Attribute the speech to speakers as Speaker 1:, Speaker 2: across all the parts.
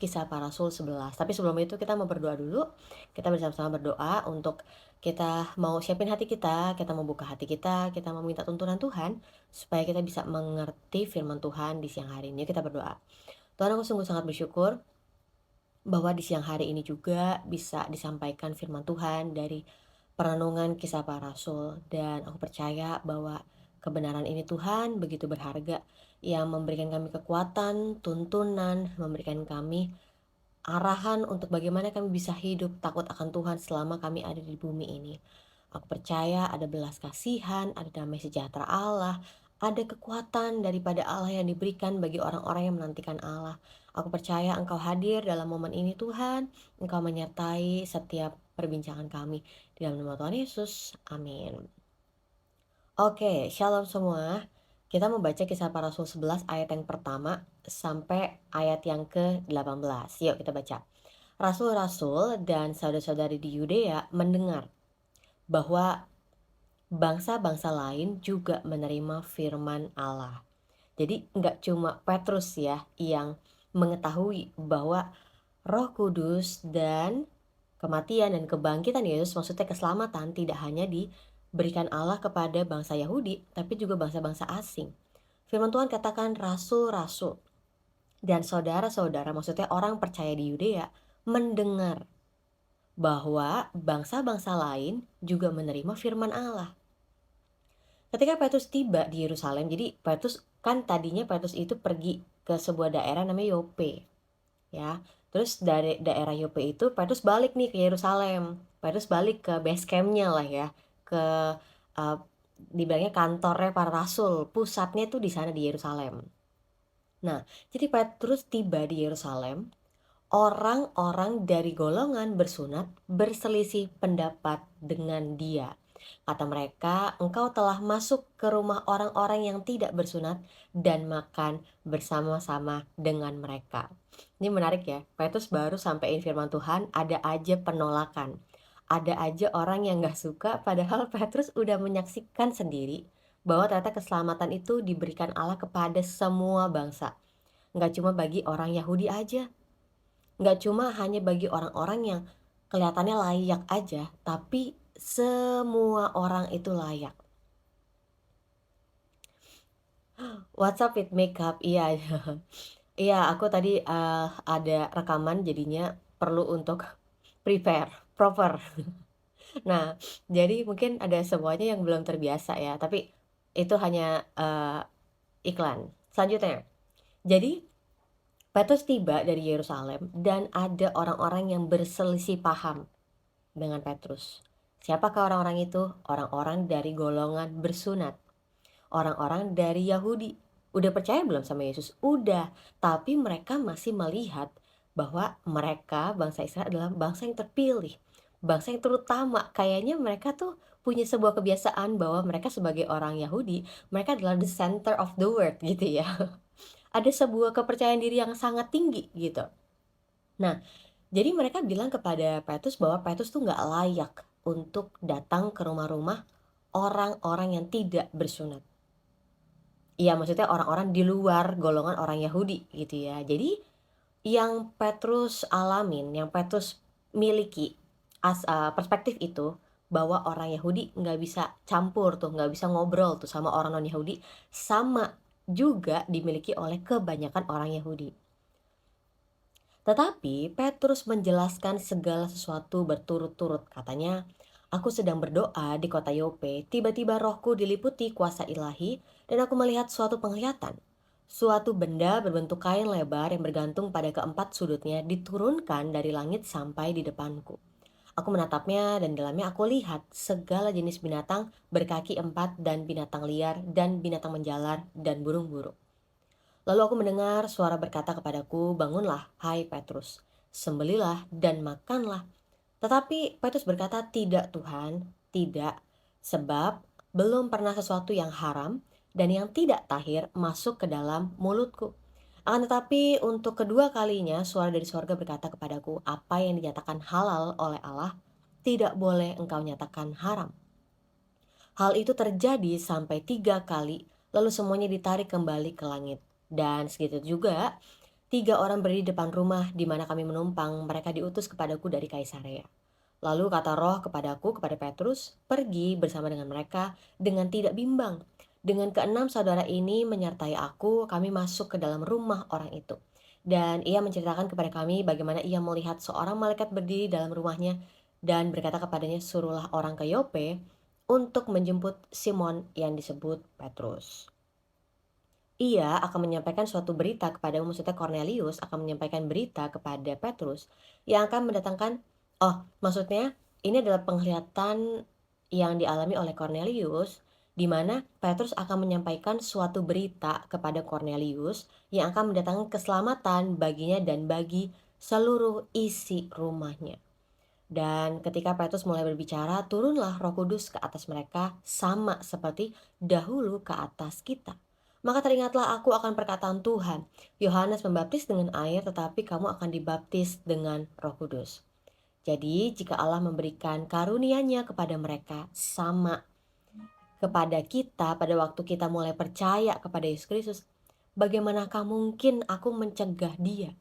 Speaker 1: Kisah Para Rasul 11. Tapi sebelum itu kita mau berdoa dulu. Kita bersama-sama berdoa untuk kita mau siapin hati kita mau buka hati kita mau minta tuntunan Tuhan supaya kita bisa mengerti firman Tuhan di siang hari ini. Yuk kita berdoa. Tuhan, aku sungguh sangat bersyukur bahwa di siang hari ini juga bisa disampaikan firman Tuhan dari perenungan Kisah Para Rasul, dan aku percaya bahwa kebenaran ini Tuhan begitu berharga yang memberikan kami kekuatan, tuntunan, memberikan kami arahan untuk bagaimana kami bisa hidup takut akan Tuhan selama kami ada di bumi ini. Aku percaya ada belas kasihan, ada damai sejahtera Allah, ada kekuatan daripada Allah yang diberikan bagi orang-orang yang menantikan Allah. Aku percaya Engkau hadir dalam momen ini Tuhan, Engkau menyertai setiap perbincangan kami. Di dalam nama Tuhan Yesus, amin. Oke, shalom semua. Kita membaca Kisah Para Rasul 11 ayat yang pertama sampai ayat yang ke-18. Yuk kita baca. Rasul-rasul dan saudara-saudari di Yudea mendengar bahwa bangsa-bangsa lain juga menerima firman Allah. Jadi nggak cuma Petrus ya yang mengetahui bahwa Roh Kudus dan kematian dan kebangkitan Yesus, maksudnya keselamatan, tidak hanya diberikan Allah kepada bangsa Yahudi, tapi juga bangsa-bangsa asing. Firman Tuhan katakan rasul-rasul dan saudara-saudara, maksudnya orang percaya di Yudea, mendengar bahwa bangsa-bangsa lain juga menerima firman Allah. Ketika Petrus tiba di Yerusalem, jadi Petrus kan tadinya Petrus itu pergi ke sebuah daerah namanya Yope, ya. Terus dari daerah Yope itu Petrus balik nih ke Yerusalem. Petrus balik ke base campnya lah ya, ke uh, dibilangnya kantornya para rasul, pusatnya tuh di sana di Yerusalem. Nah, jadi Petrus tiba di Yerusalem, orang-orang dari golongan bersunat berselisih pendapat dengan dia. Kata mereka, engkau telah masuk ke rumah orang-orang yang tidak bersunat dan makan bersama-sama dengan mereka. Ini menarik ya, Petrus baru sampaikan firman Tuhan, ada aja penolakan. Ada aja orang yang gak suka, padahal Petrus udah menyaksikan sendiri bahwa ternyata keselamatan itu diberikan Allah kepada semua bangsa. Gak cuma bagi orang Yahudi aja, nggak cuma hanya bagi orang-orang yang kelihatannya layak aja, tapi semua orang itu layak. What's up with makeup? Iya, iya aku tadi ada rekaman jadinya perlu untuk prepare, proper. Nah, jadi mungkin ada semuanya yang belum terbiasa ya, tapi itu hanya iklan. Selanjutnya, jadi Petrus tiba dari Yerusalem dan ada orang-orang yang berselisih paham dengan Petrus. Siapakah orang-orang itu? Orang-orang dari golongan bersunat. Orang-orang dari Yahudi. Udah percaya belum sama Yesus? Udah. Tapi mereka masih melihat bahwa mereka, bangsa Israel, adalah bangsa yang terpilih. Bangsa yang terutama. Kayaknya mereka tuh punya sebuah kebiasaan bahwa mereka sebagai orang Yahudi, mereka adalah the center of the world gitu ya. Ada sebuah kepercayaan diri yang sangat tinggi gitu. Nah, jadi mereka bilang kepada Petrus bahwa Petrus tuh gak layak untuk datang ke rumah-rumah orang-orang yang tidak bersunat. Iya, maksudnya orang-orang di luar golongan orang Yahudi gitu ya. Jadi yang Petrus alamin, yang Petrus miliki perspektif itu, bahwa orang Yahudi gak bisa campur tuh, gak bisa ngobrol tuh sama orang non-Yahudi, sama juga dimiliki oleh kebanyakan orang Yahudi. Tetapi Petrus menjelaskan segala sesuatu berturut-turut. Katanya, aku sedang berdoa di kota Yope, tiba-tiba rohku diliputi kuasa ilahi dan aku melihat suatu penglihatan. Suatu benda berbentuk kain lebar yang bergantung pada keempat sudutnya diturunkan dari langit sampai di depanku. Aku menatapnya dan dalamnya aku lihat segala jenis binatang berkaki empat dan binatang liar dan binatang menjalar dan burung-burung. Lalu aku mendengar suara berkata kepadaku, bangunlah, hai Petrus, sembelilah dan makanlah. Tetapi Petrus berkata, tidak Tuhan, tidak, sebab belum pernah sesuatu yang haram dan yang tidak tahir masuk ke dalam mulutku. Akan tetapi untuk kedua kalinya suara dari sorga berkata kepadaku, apa yang dinyatakan halal oleh Allah, tidak boleh engkau nyatakan haram. Hal itu terjadi sampai 3 kali, lalu semuanya ditarik kembali ke langit. Dan segitu juga 3 orang berdiri depan rumah di mana kami menumpang, mereka diutus kepadaku dari Kaisarea. Lalu kata Roh kepadaku, kepada Petrus, pergi bersama dengan mereka dengan tidak bimbang. Dengan keenam saudara ini menyertai aku, kami masuk ke dalam rumah orang itu. Dan ia menceritakan kepada kami bagaimana ia melihat seorang malaikat berdiri dalam rumahnya dan berkata kepadanya, suruhlah orang ke Yope untuk menjemput Simon yang disebut Petrus. Ia akan menyampaikan suatu berita kepada, maksudnya Cornelius akan menyampaikan berita kepada Petrus yang akan mendatangkan, maksudnya ini adalah penglihatan yang dialami oleh Cornelius, di mana Petrus akan menyampaikan suatu berita kepada Cornelius yang akan mendatangkan keselamatan baginya dan bagi seluruh isi rumahnya. Dan ketika Petrus mulai berbicara, turunlah Roh Kudus ke atas mereka sama seperti dahulu ke atas kita. Maka teringatlah aku akan perkataan Tuhan, Yohanes membaptis dengan air, tetapi kamu akan dibaptis dengan Roh Kudus. Jadi jika Allah memberikan karunia-Nya kepada mereka sama kepada kita pada waktu kita mulai percaya kepada Yesus Kristus, bagaimanakah mungkin aku mencegah dia?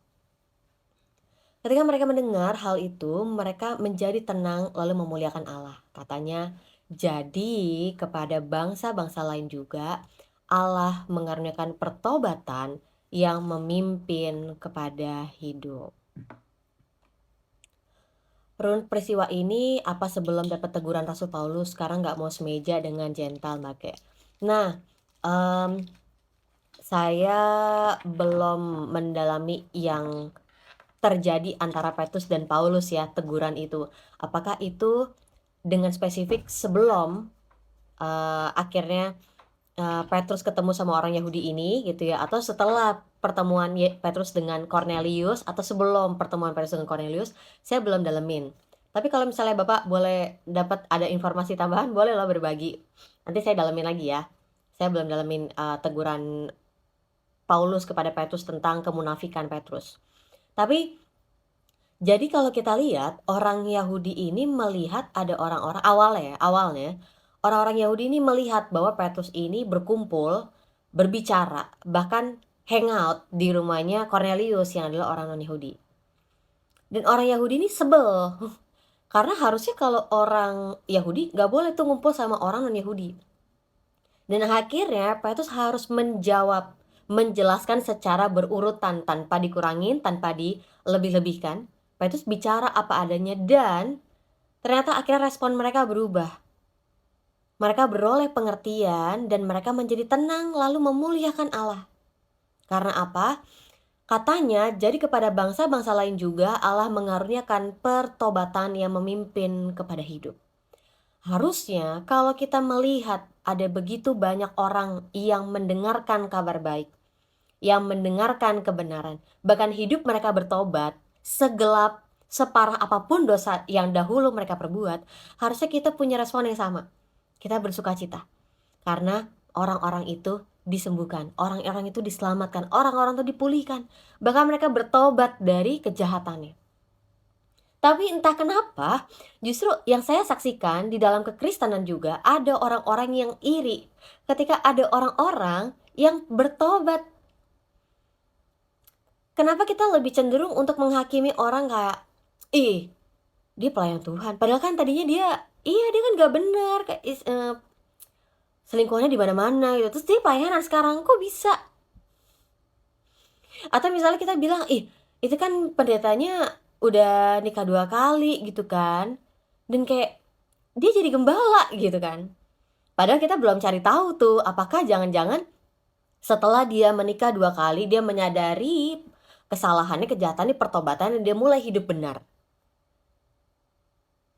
Speaker 1: Ketika mereka mendengar hal itu, mereka menjadi tenang lalu memuliakan Allah. Katanya, jadi kepada bangsa-bangsa lain juga Allah mengaruniakan pertobatan yang memimpin kepada hidup. Runut peristiwa ini, apa sebelum dapat teguran Rasul Paulus sekarang gak mau semeja dengan gentle make? Nah, saya belum mendalami yang terjadi antara Petrus dan Paulus ya, teguran itu. Apakah itu dengan spesifik sebelum akhirnya Petrus ketemu sama orang Yahudi ini gitu ya, atau setelah pertemuan Petrus dengan Cornelius, atau sebelum pertemuan Petrus dengan Cornelius, saya belum dalemin. Tapi kalau misalnya Bapak boleh dapat ada informasi tambahan, boleh loh berbagi. Nanti saya dalemin lagi ya. Saya belum dalemin teguran Paulus kepada Petrus tentang kemunafikan Petrus. Tapi jadi kalau kita lihat, orang Yahudi ini melihat ada orang-orang awalnya orang-orang Yahudi ini melihat bahwa Petrus ini berkumpul, berbicara, bahkan hangout di rumahnya Cornelius yang adalah orang non-Yahudi. Dan orang Yahudi ini sebel, karena harusnya kalau orang Yahudi gak boleh tuh ngumpul sama orang non-Yahudi. Dan akhirnya Petrus harus menjelaskan secara berurutan, tanpa dikurangin, tanpa dilebih-lebihkan. Petrus bicara apa adanya dan ternyata akhirnya respon mereka berubah. Mereka beroleh pengertian dan mereka menjadi tenang lalu memuliakan Allah. Karena apa? Katanya, jadi kepada bangsa-bangsa lain juga Allah mengaruniakan pertobatan yang memimpin kepada hidup. Harusnya kalau kita melihat ada begitu banyak orang yang mendengarkan kabar baik, yang mendengarkan kebenaran, bahkan hidup mereka bertobat, segelap, separah apapun dosa yang dahulu mereka perbuat, harusnya kita punya respon yang sama. Kita bersuka cita karena orang-orang itu disembuhkan, orang-orang itu diselamatkan, orang-orang itu dipulihkan, bahkan mereka bertobat dari kejahatannya. Tapi entah kenapa, justru yang saya saksikan di dalam kekristenan juga ada orang-orang yang iri ketika ada orang-orang yang bertobat. Kenapa kita lebih cenderung untuk menghakimi orang kayak, ih, dia pelayan Tuhan, padahal kan tadinya dia kan gak bener, kayak selingkuhannya di mana-mana gitu, terus dia pelayanan sekarang kok bisa? Atau misalnya kita bilang, itu kan pendetanya udah nikah 2 kali gitu kan, dan kayak dia jadi gembala gitu kan. Padahal kita belum cari tahu tuh, apakah jangan-jangan setelah dia menikah 2 kali, dia menyadari kesalahannya, kejahatannya, pertobatannya, dia mulai hidup benar.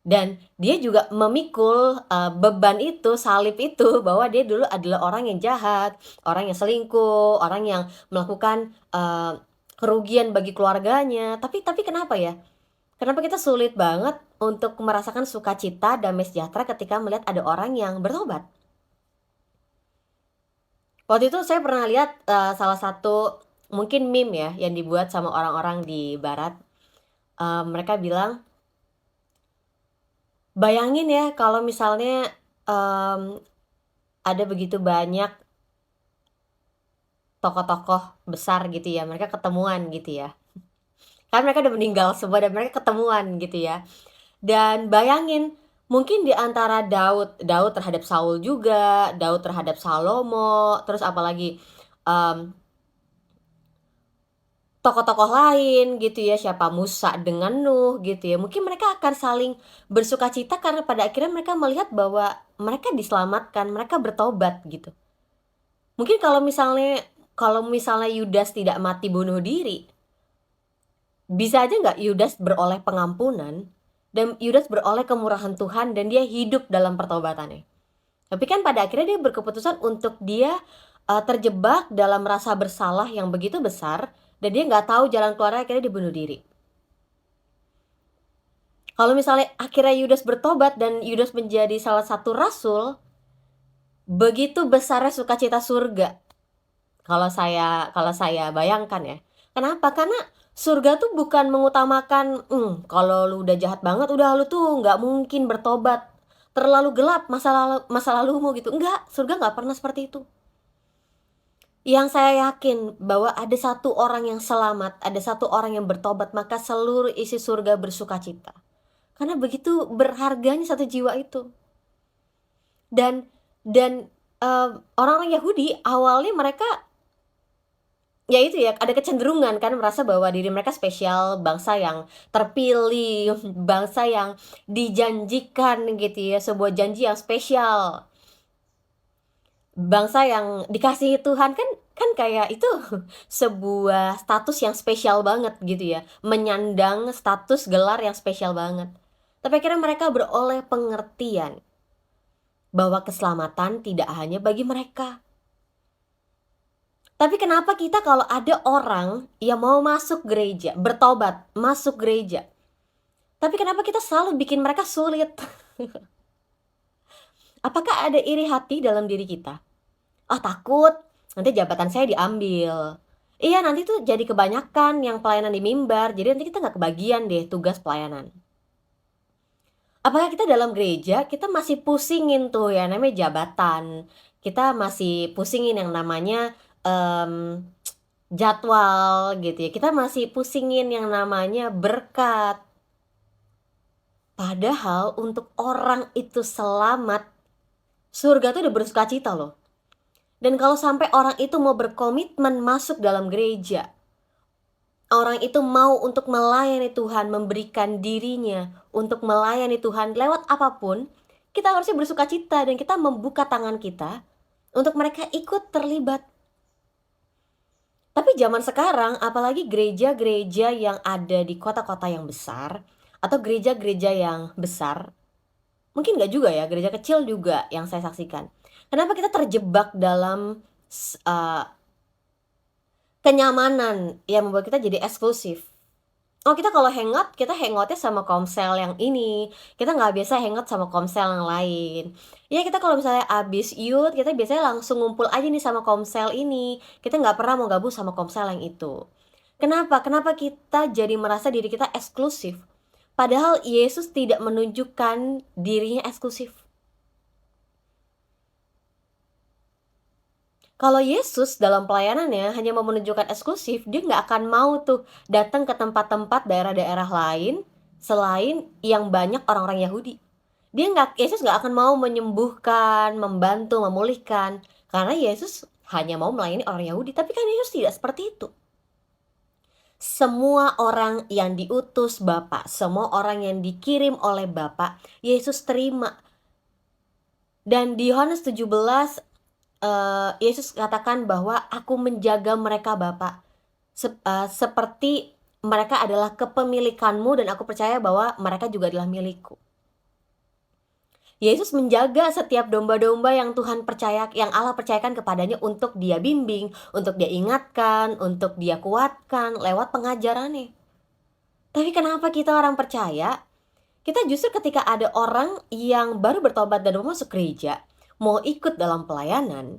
Speaker 1: Dan dia juga memikul beban itu, salib itu, bahwa dia dulu adalah orang yang jahat, orang yang selingkuh, orang yang melakukan kerugian bagi keluarganya. Tapi kenapa ya? Kenapa kita sulit banget untuk merasakan sukacita, damai sejahtera ketika melihat ada orang yang bertobat? Waktu itu saya pernah lihat salah satu mungkin meme ya yang dibuat sama orang-orang di barat. Mereka bilang, bayangin ya kalau misalnya ada begitu banyak tokoh-tokoh besar gitu ya, mereka ketemuan gitu ya. Kan mereka udah meninggal semua dan mereka ketemuan gitu ya. Dan bayangin, mungkin di antara Daud terhadap Saul juga, Daud terhadap Salomo, terus apalagi, mmm, tokoh-tokoh lain gitu ya, siapa Musa dengan Nuh gitu ya. Mungkin mereka akan saling bersukacita karena pada akhirnya mereka melihat bahwa mereka diselamatkan, mereka bertobat gitu. Mungkin kalau misalnya Yudas tidak mati bunuh diri, bisa aja nggak Yudas beroleh pengampunan, dan Yudas beroleh kemurahan Tuhan dan dia hidup dalam pertobatannya. Tapi kan pada akhirnya dia berkeputusan untuk dia, terjebak dalam rasa bersalah yang begitu besar dan dia nggak tahu jalan keluarnya, akhirnya dia bunuh diri. Kalau misalnya akhirnya Yudas bertobat dan Yudas menjadi salah satu rasul, begitu besarnya sukacita surga. Kalau saya bayangkan ya. Kenapa? Karena surga tuh bukan mengutamakan, kalau lu udah jahat banget, udah lu tuh nggak mungkin bertobat, terlalu gelap masa lalumu gitu, enggak, surga nggak pernah seperti itu. Yang saya yakin bahwa ada satu orang yang selamat, ada satu orang yang bertobat, maka seluruh isi surga bersukacita. Karena begitu berharganya satu jiwa itu. Dan orang-orang Yahudi awalnya mereka, ya itu ya, ada kecenderungan kan merasa bahwa diri mereka spesial, bangsa yang terpilih, bangsa yang dijanjikan gitu ya, sebuah janji yang spesial. Bangsa yang dikasihi Tuhan, kan kayak itu sebuah status yang spesial banget gitu ya, menyandang status gelar yang spesial banget. Tapi akhirnya mereka beroleh pengertian bahwa keselamatan tidak hanya bagi mereka. Tapi kenapa kita kalau ada orang yang mau masuk gereja, bertobat, masuk gereja, tapi kenapa kita selalu bikin mereka sulit? Apakah ada iri hati dalam diri kita? Ah, takut nanti jabatan saya diambil. Iya, nanti tuh jadi kebanyakan yang pelayanan di mimbar, jadi nanti kita nggak kebagian deh tugas pelayanan. Apakah kita dalam gereja, kita masih pusingin tuh ya namanya jabatan, kita masih pusingin yang namanya, jadwal gitu ya, kita masih pusingin yang namanya berkat. Padahal untuk orang itu selamat, surga tuh udah bersukacita loh. Dan kalau sampai orang itu mau berkomitmen masuk dalam gereja, orang itu mau untuk melayani Tuhan, memberikan dirinya untuk melayani Tuhan lewat apapun, kita harusnya bersukacita dan kita membuka tangan kita untuk mereka ikut terlibat. Tapi zaman sekarang, apalagi gereja-gereja yang ada di kota-kota yang besar, atau gereja-gereja yang besar, mungkin nggak juga ya, gereja kecil juga yang saya saksikan. Kenapa kita terjebak dalam kenyamanan yang membuat kita jadi eksklusif? Oh, kita kalau hangout, kita hangoutnya sama komsel yang ini, kita nggak biasa hangout sama komsel yang lain. Ya kita kalau misalnya abis youth, kita biasanya langsung ngumpul aja nih sama komsel ini, kita nggak pernah mau gabung sama komsel yang itu. Kenapa? Kenapa kita jadi merasa diri kita eksklusif? Padahal Yesus tidak menunjukkan dirinya eksklusif. Kalau Yesus dalam pelayanannya hanya mau menunjukkan eksklusif, dia nggak akan mau tuh datang ke tempat-tempat daerah-daerah lain selain yang banyak orang-orang Yahudi. Yesus nggak akan mau menyembuhkan, membantu, memulihkan, karena Yesus hanya mau melayani orang Yahudi. Tapi kan Yesus tidak seperti itu. Semua orang yang diutus Bapa, semua orang yang dikirim oleh Bapa, Yesus terima. Dan di Yohanes 17, Yesus katakan bahwa aku menjaga mereka Bapa, seperti mereka adalah kepemilikanmu dan aku percaya bahwa mereka juga adalah milikku. Yesus menjaga setiap domba-domba yang yang Allah percayakan kepadanya untuk dia bimbing, untuk dia ingatkan, untuk dia kuatkan lewat pengajarannya. Tapi kenapa kita orang percaya, kita justru ketika ada orang yang baru bertobat dan mau masuk gereja, mau ikut dalam pelayanan,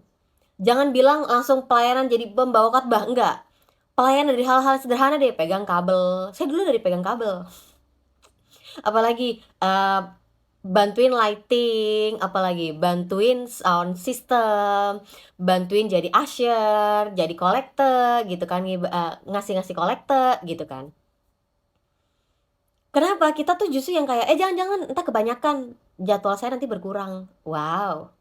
Speaker 1: jangan bilang langsung pelayanan jadi pembawa khotbah, enggak. Pelayanan dari hal-hal sederhana deh, pegang kabel. Saya dulu dari pegang kabel. Apalagi bantuin lighting, apalagi bantuin sound system, bantuin jadi usher, jadi kolekte gitu kan, ngasih-ngasih kolekte gitu kan. Kenapa? Kita tuh justru yang kayak, jangan-jangan entar kebanyakan, jadwal saya nanti berkurang." Wow,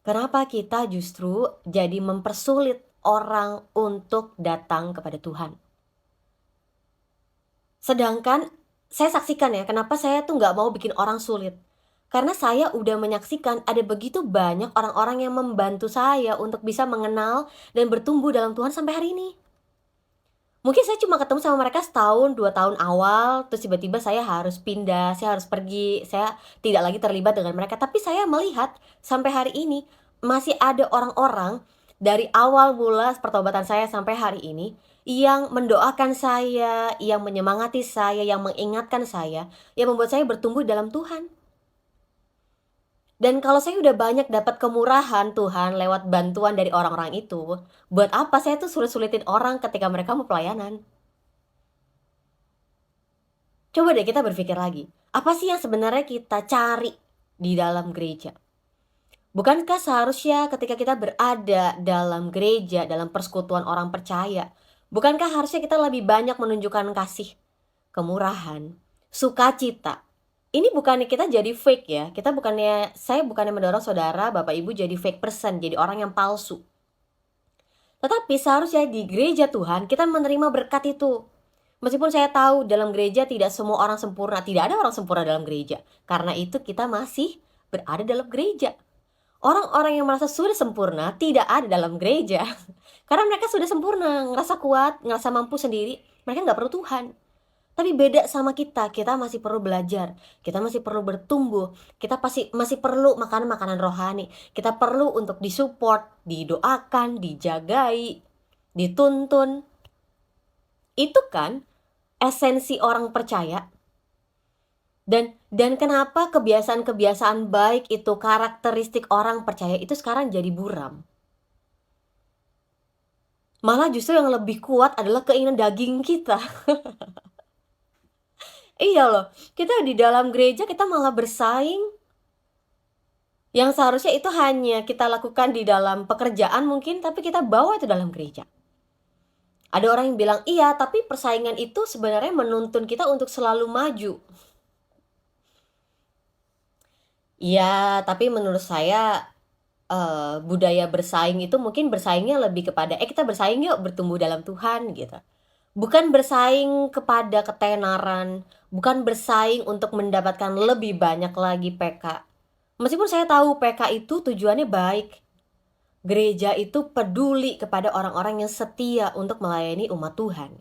Speaker 1: kenapa kita justru jadi mempersulit orang untuk datang kepada Tuhan? Sedangkan saya saksikan ya, kenapa saya tuh nggak mau bikin orang sulit. Karena saya udah menyaksikan ada begitu banyak orang-orang yang membantu saya untuk bisa mengenal dan bertumbuh dalam Tuhan sampai hari ini. Mungkin saya cuma ketemu sama mereka setahun, 2 tahun awal, terus tiba-tiba saya harus pindah, saya harus pergi, saya tidak lagi terlibat dengan mereka. Tapi saya melihat sampai hari ini masih ada orang-orang dari awal mula pertobatan saya sampai hari ini yang mendoakan saya, yang menyemangati saya, yang mengingatkan saya, yang membuat saya bertumbuh dalam Tuhan. Dan kalau saya udah banyak dapat kemurahan Tuhan lewat bantuan dari orang-orang itu, buat apa saya tuh sulit-sulitin orang ketika mereka mau pelayanan? Coba deh kita berpikir lagi, apa sih yang sebenarnya kita cari di dalam gereja? Bukankah seharusnya ketika kita berada dalam gereja, dalam persekutuan orang percaya, bukankah harusnya kita lebih banyak menunjukkan kasih, kemurahan, sukacita? Ini bukannya kita jadi fake ya, saya bukannya mendorong saudara, bapak ibu jadi fake person, jadi orang yang palsu. Tetapi seharusnya di gereja Tuhan kita menerima berkat itu. Meskipun saya tahu dalam gereja tidak semua orang sempurna, tidak ada orang sempurna dalam gereja. Karena itu kita masih berada dalam gereja. Orang-orang yang merasa sudah sempurna tidak ada dalam gereja. Karena mereka sudah sempurna, ngerasa kuat, ngerasa mampu sendiri. Mereka nggak perlu Tuhan. Tapi beda sama kita masih perlu belajar, kita masih perlu bertumbuh, kita masih perlu makanan-makanan rohani, kita perlu untuk disupport, didoakan, dijagai, dituntun. Itu kan esensi orang percaya. Dan kenapa kebiasaan-kebiasaan baik itu, karakteristik orang percaya itu sekarang jadi buram? Malah justru yang lebih kuat adalah keinginan daging kita. Iya loh, kita di dalam gereja kita malah bersaing. Yang seharusnya itu hanya kita lakukan di dalam pekerjaan mungkin, tapi kita bawa itu dalam gereja. Ada orang yang bilang, iya, tapi persaingan itu sebenarnya menuntun kita untuk selalu maju. Iya, tapi menurut saya budaya bersaing itu mungkin bersaingnya lebih kepada, kita bersaing yuk bertumbuh dalam Tuhan gitu. Bukan bersaing kepada ketenaran, bukan bersaing untuk mendapatkan lebih banyak lagi PK. Meskipun saya tahu PK itu tujuannya baik. Gereja itu peduli kepada orang-orang yang setia untuk melayani umat Tuhan.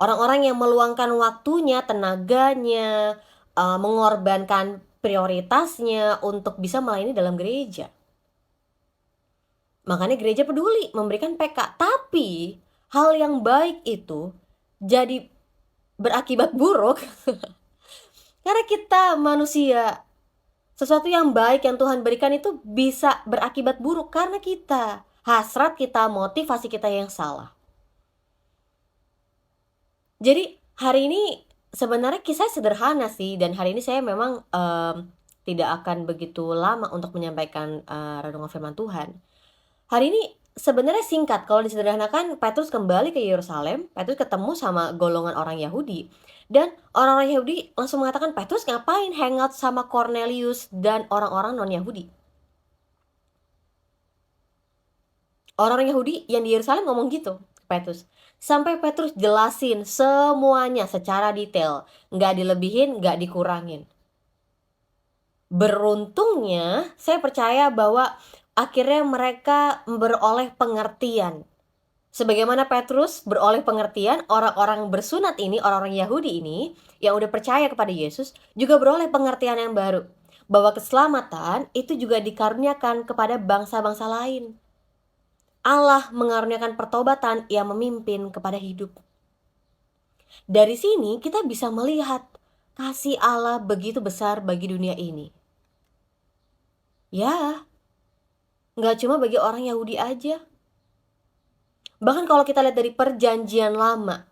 Speaker 1: Orang-orang yang meluangkan waktunya, tenaganya, mengorbankan prioritasnya untuk bisa melayani dalam gereja. Makanya gereja peduli memberikan PK. Tapi hal yang baik itu jadi berakibat buruk karena kita manusia. Sesuatu yang baik yang Tuhan berikan itu bisa berakibat buruk karena kita, hasrat kita, motivasi kita yang salah. Jadi hari ini sebenarnya kisah sederhana sih, dan hari ini saya memang tidak akan begitu lama untuk menyampaikan renungan firman Tuhan. Hari ini sebenarnya singkat, kalau disederhanakan, Petrus kembali ke Yerusalem, Petrus ketemu sama golongan orang Yahudi. Dan orang-orang Yahudi langsung mengatakan, Petrus ngapain hangout sama Cornelius dan orang-orang non-Yahudi? Orang-orang Yahudi yang di Yerusalem ngomong gitu ke Petrus. Sampai Petrus jelasin semuanya secara detail. Nggak dilebihin, nggak dikurangin. Beruntungnya, saya percaya bahwa akhirnya mereka beroleh pengertian. Sebagaimana Petrus beroleh pengertian, orang-orang bersunat ini, orang-orang Yahudi ini, yang udah percaya kepada Yesus, juga beroleh pengertian yang baru. Bahwa keselamatan itu juga dikaruniakan kepada bangsa-bangsa lain. Allah mengaruniakan pertobatan yang memimpin kepada hidup. Dari sini kita bisa melihat kasih Allah begitu besar bagi dunia ini. Ya, nggak cuma bagi orang Yahudi aja. Bahkan kalau kita lihat dari perjanjian lama,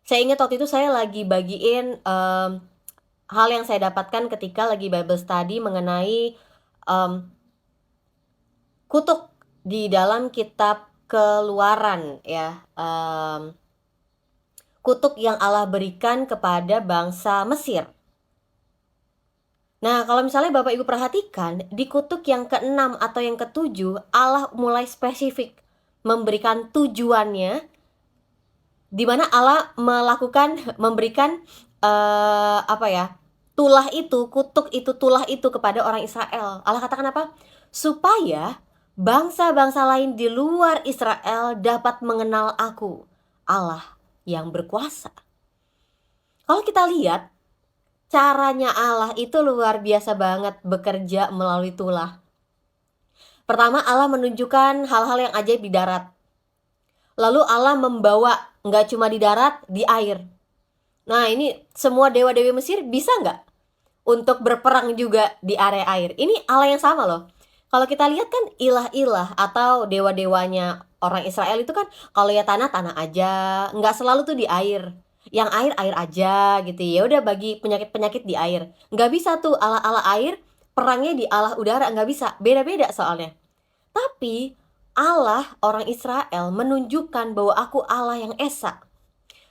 Speaker 1: saya ingat waktu itu saya lagi bagiin hal yang saya dapatkan ketika lagi Bible study mengenai, kutuk di dalam kitab Keluaran ya, kutuk yang Allah berikan kepada bangsa Mesir. Nah, kalau misalnya Bapak Ibu perhatikan, di kutuk yang ke-6 atau yang ke-7, Allah mulai spesifik memberikan tujuannya, di mana Allah memberikan, tulah itu, kutuk itu, tulah itu kepada orang Israel. Allah katakan apa? Supaya bangsa-bangsa lain di luar Israel dapat mengenal Aku, Allah yang berkuasa. Kalau kita lihat, caranya Allah itu luar biasa banget bekerja melalui tulah. Pertama, Allah menunjukkan hal-hal yang ajaib di darat. Lalu Allah membawa, nggak cuma di darat, di air. Nah, ini semua dewa-dewi Mesir bisa nggak untuk berperang juga di area air? Ini Allah yang sama loh. Kalau kita lihat kan ilah-ilah atau dewa-dewanya orang Israel itu kan kalau ya tanah, tanah aja. Nggak selalu tuh di air. Yang air, air aja gitu ya. Udah bagi penyakit-penyakit di air. Nggak bisa tuh Allah-Allah air, perangnya di Allah udara. Nggak bisa. Beda-beda soalnya. Tapi Allah orang Israel menunjukkan bahwa aku Allah yang esa.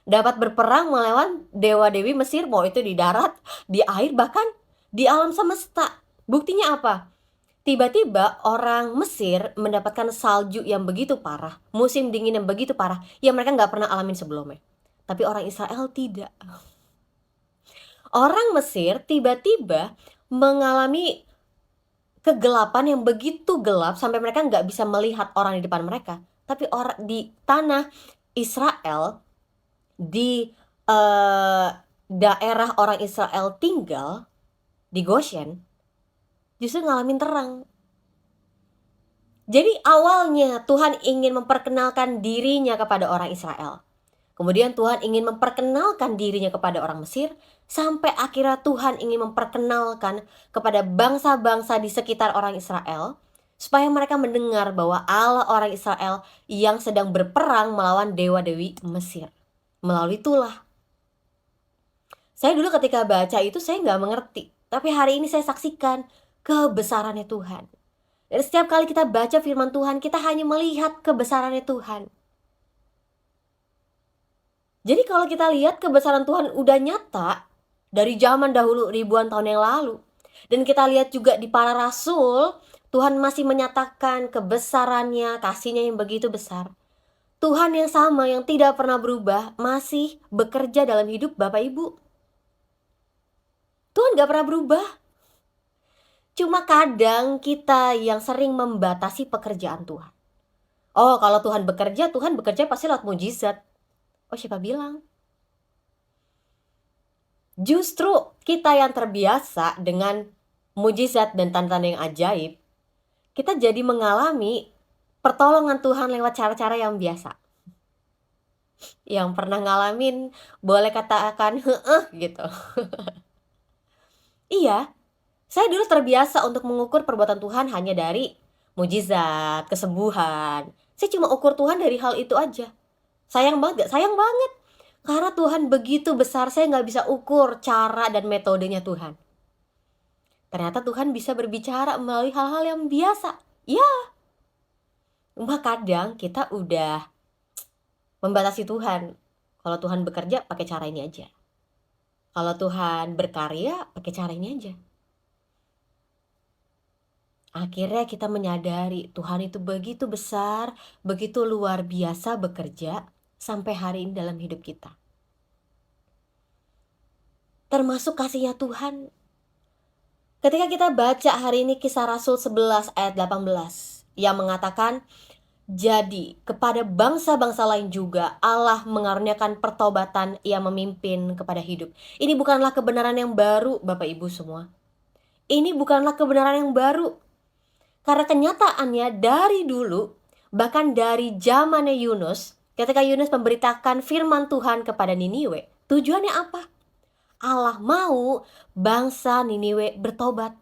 Speaker 1: Dapat berperang melawan dewa-dewi Mesir, mau itu di darat, di air, bahkan di alam semesta. Buktinya apa? Tiba-tiba orang Mesir mendapatkan salju yang begitu parah, musim dingin yang begitu parah, yang mereka nggak pernah alamin sebelumnya. Tapi orang Israel tidak. Orang Mesir tiba-tiba mengalami kegelapan yang begitu gelap sampai mereka nggak bisa melihat orang di depan mereka. Tapi orang di tanah Israel, di daerah orang Israel tinggal, di Goshen, justru ngalamin terang. Jadi awalnya Tuhan ingin memperkenalkan dirinya kepada orang Israel. Kemudian Tuhan ingin memperkenalkan dirinya kepada orang Mesir, sampai akhirnya Tuhan ingin memperkenalkan kepada bangsa-bangsa di sekitar orang Israel, supaya mereka mendengar bahwa Allah orang Israel yang sedang berperang melawan dewa-dewi Mesir. Melalui tulah. Saya dulu ketika baca itu saya nggak mengerti, tapi hari ini saya saksikan kebesarannya Tuhan. Dan setiap kali kita baca firman Tuhan, kita hanya melihat kebesarannya Tuhan. Jadi kalau kita lihat kebesaran Tuhan udah nyata dari zaman dahulu ribuan tahun yang lalu. Dan kita lihat juga di para rasul, Tuhan masih menyatakan kebesarannya, kasihnya yang begitu besar. Tuhan yang sama, yang tidak pernah berubah, masih bekerja dalam hidup Bapak Ibu. Tuhan gak pernah berubah. Cuma kadang kita yang sering membatasi pekerjaan Tuhan. Oh, kalau Tuhan bekerja pasti lewat mujizat. Oh, siapa bilang? Justru kita yang terbiasa dengan mujizat dan tanda-tanda yang ajaib, kita jadi mengalami pertolongan Tuhan lewat cara-cara yang biasa. Yang pernah ngalamin boleh katakan gitu. Iya, saya dulu terbiasa untuk mengukur perbuatan Tuhan hanya dari mujizat, kesembuhan. Saya cuma ukur Tuhan dari hal itu aja. Sayang banget gak? Sayang banget. Karena Tuhan begitu besar, saya gak bisa ukur cara dan metodenya Tuhan. Ternyata Tuhan bisa berbicara melalui hal-hal yang biasa. Ya, cuma kadang kita udah membatasi Tuhan. Kalau Tuhan bekerja, pakai cara ini aja. Kalau Tuhan berkarya, pakai cara ini aja. Akhirnya kita menyadari Tuhan itu begitu besar, begitu luar biasa bekerja sampai hari ini dalam hidup kita. Termasuk kasihnya Tuhan. Ketika kita baca hari ini Kisah Rasul 11 ayat 18 yang mengatakan, jadi kepada bangsa-bangsa lain juga Allah mengaruniakan pertobatan yang memimpin kepada hidup. Ini bukanlah kebenaran yang baru Bapak Ibu semua. Ini bukanlah kebenaran yang baru. Karena kenyataannya dari dulu, bahkan dari zamannya Yunus, ketika Yunus memberitakan firman Tuhan kepada Niniwe, tujuannya apa? Allah mau bangsa Niniwe bertobat.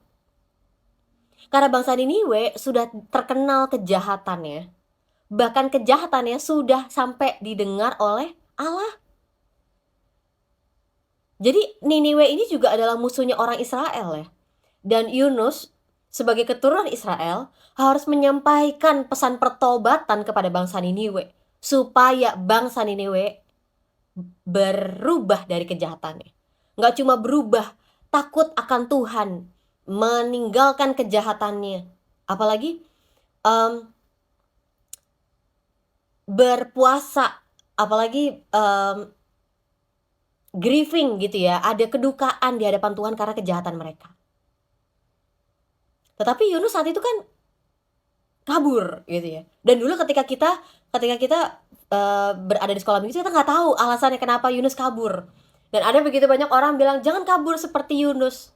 Speaker 1: Karena bangsa Niniwe sudah terkenal kejahatannya. Bahkan kejahatannya sudah sampai didengar oleh Allah. Jadi Niniwe ini juga adalah musuhnya orang Israel ya. Dan Yunus sebagai keturunan Israel harus menyampaikan pesan pertobatan kepada bangsa Niniwe supaya bangsa Niniwe berubah dari kejahatannya. Nggak cuma berubah, takut akan Tuhan, meninggalkan kejahatannya. Apalagi berpuasa, apalagi grieving gitu ya, ada kedukaan di hadapan Tuhan karena kejahatan mereka. Tetapi Yunus saat itu kan kabur gitu ya. Dan dulu ketika kita berada di sekolah minggu kita nggak tahu alasannya kenapa Yunus kabur. Dan ada begitu banyak orang bilang jangan kabur seperti Yunus,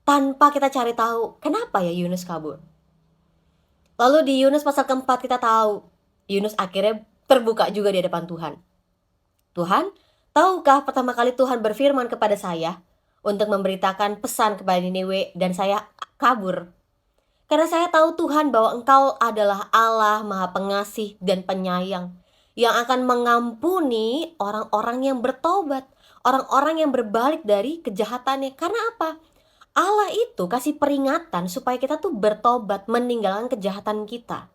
Speaker 1: tanpa kita cari tahu kenapa ya Yunus kabur. Lalu di Yunus pasal keempat kita tahu Yunus akhirnya terbuka juga di hadapan Tuhan. Tuhan, tahukah pertama kali Tuhan berfirman kepada saya untuk memberitakan pesan kepada Niniwe dan saya kabur. Karena saya tahu Tuhan bahwa Engkau adalah Allah Maha Pengasih dan Penyayang yang akan mengampuni orang-orang yang bertobat, orang-orang yang berbalik dari kejahatannya. Karena apa? Allah itu kasih peringatan supaya kita tuh bertobat, meninggalkan kejahatan kita.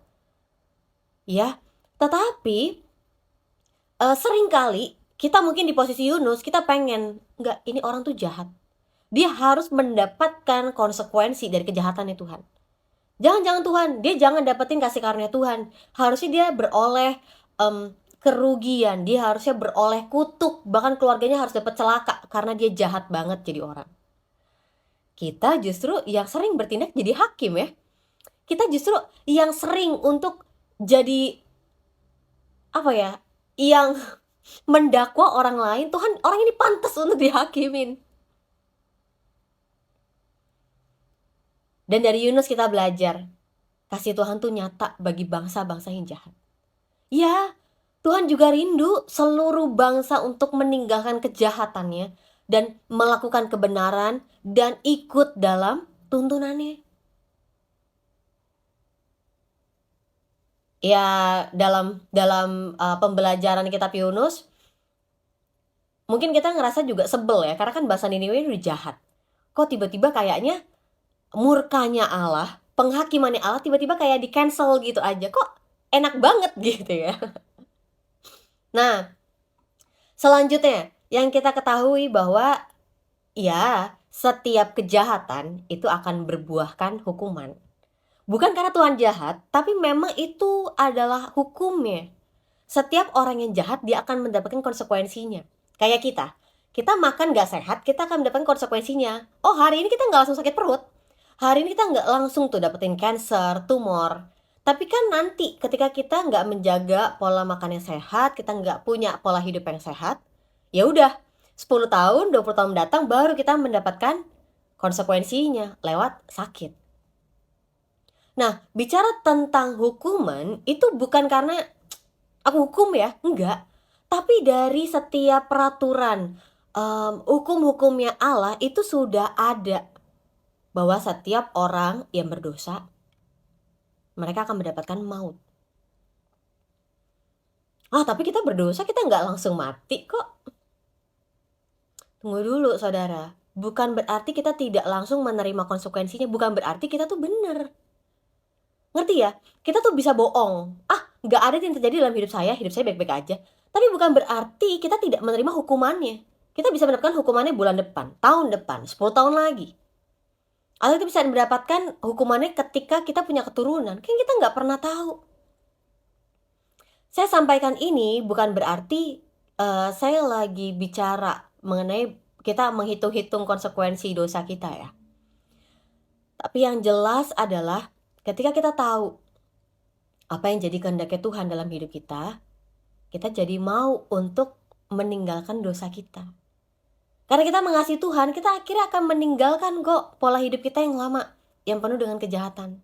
Speaker 1: Ya, tetapi seringkali kita mungkin di posisi Yunus, kita pengen, enggak, ini orang tuh jahat. Dia harus mendapatkan konsekuensi dari kejahatannya Tuhan. Jangan Tuhan, dia jangan dapetin kasih karunia Tuhan. Harusnya dia beroleh kerugian, dia harusnya beroleh kutuk, bahkan keluarganya harus dapat celaka karena dia jahat banget jadi orang. Kita justru yang sering bertindak jadi hakim ya. Kita justru yang sering untuk jadi apa ya, yang mendakwa orang lain. Tuhan, orang ini pantas untuk dihakimin. Dan dari Yunus kita belajar, kasih Tuhan tuh nyata bagi bangsa-bangsa yang jahat. Ya, Tuhan juga rindu seluruh bangsa untuk meninggalkan kejahatannya dan melakukan kebenaran dan ikut dalam tuntunannya. Ya, dalam pembelajaran kitab Yunus, mungkin kita ngerasa juga sebel ya, karena kan bahasa Niniwe udah jahat. Kok tiba-tiba kayaknya murkanya Allah, penghakimannya Allah tiba-tiba kayak di cancel gitu aja, kok enak banget gitu ya. Nah, selanjutnya yang kita ketahui bahwa ya setiap kejahatan itu akan berbuahkan hukuman. Bukan karena Tuhan jahat, tapi memang itu adalah hukumnya. Setiap orang yang jahat dia akan mendapatkan konsekuensinya. Kayak kita makan gak sehat, kita akan mendapatkan konsekuensinya. Oh, hari ini kita gak langsung sakit perut, hari ini kita nggak langsung tuh dapetin cancer, tumor. Tapi kan nanti ketika kita nggak menjaga pola makan yang sehat, kita nggak punya pola hidup yang sehat, ya udah 10 tahun, 20 tahun datang baru kita mendapatkan konsekuensinya lewat sakit. Nah, bicara tentang hukuman itu bukan karena aku hukum ya, enggak. Tapi dari setiap peraturan hukum-hukumnya Allah itu sudah ada bahwa setiap orang yang berdosa, mereka akan mendapatkan maut. Tapi kita berdosa, kita nggak langsung mati kok. Tunggu dulu saudara, bukan berarti kita tidak langsung menerima konsekuensinya, bukan berarti kita tuh benar. Ngerti ya? Kita tuh bisa bohong. Nggak ada yang terjadi dalam hidup saya baik-baik aja. Tapi bukan berarti kita tidak menerima hukumannya. Kita bisa mendapatkan hukumannya bulan depan, tahun depan, 10 tahun lagi. Atau kita bisa mendapatkan hukumannya ketika kita punya keturunan. Kan kita nggak pernah tahu. Saya sampaikan ini bukan berarti saya lagi bicara mengenai kita menghitung-hitung konsekuensi dosa kita ya. Tapi yang jelas adalah ketika kita tahu apa yang jadi kehendaknya Tuhan dalam hidup kita, kita jadi mau untuk meninggalkan dosa kita. Karena kita mengasihi Tuhan, kita akhirnya akan meninggalkan kok pola hidup kita yang lama, yang penuh dengan kejahatan.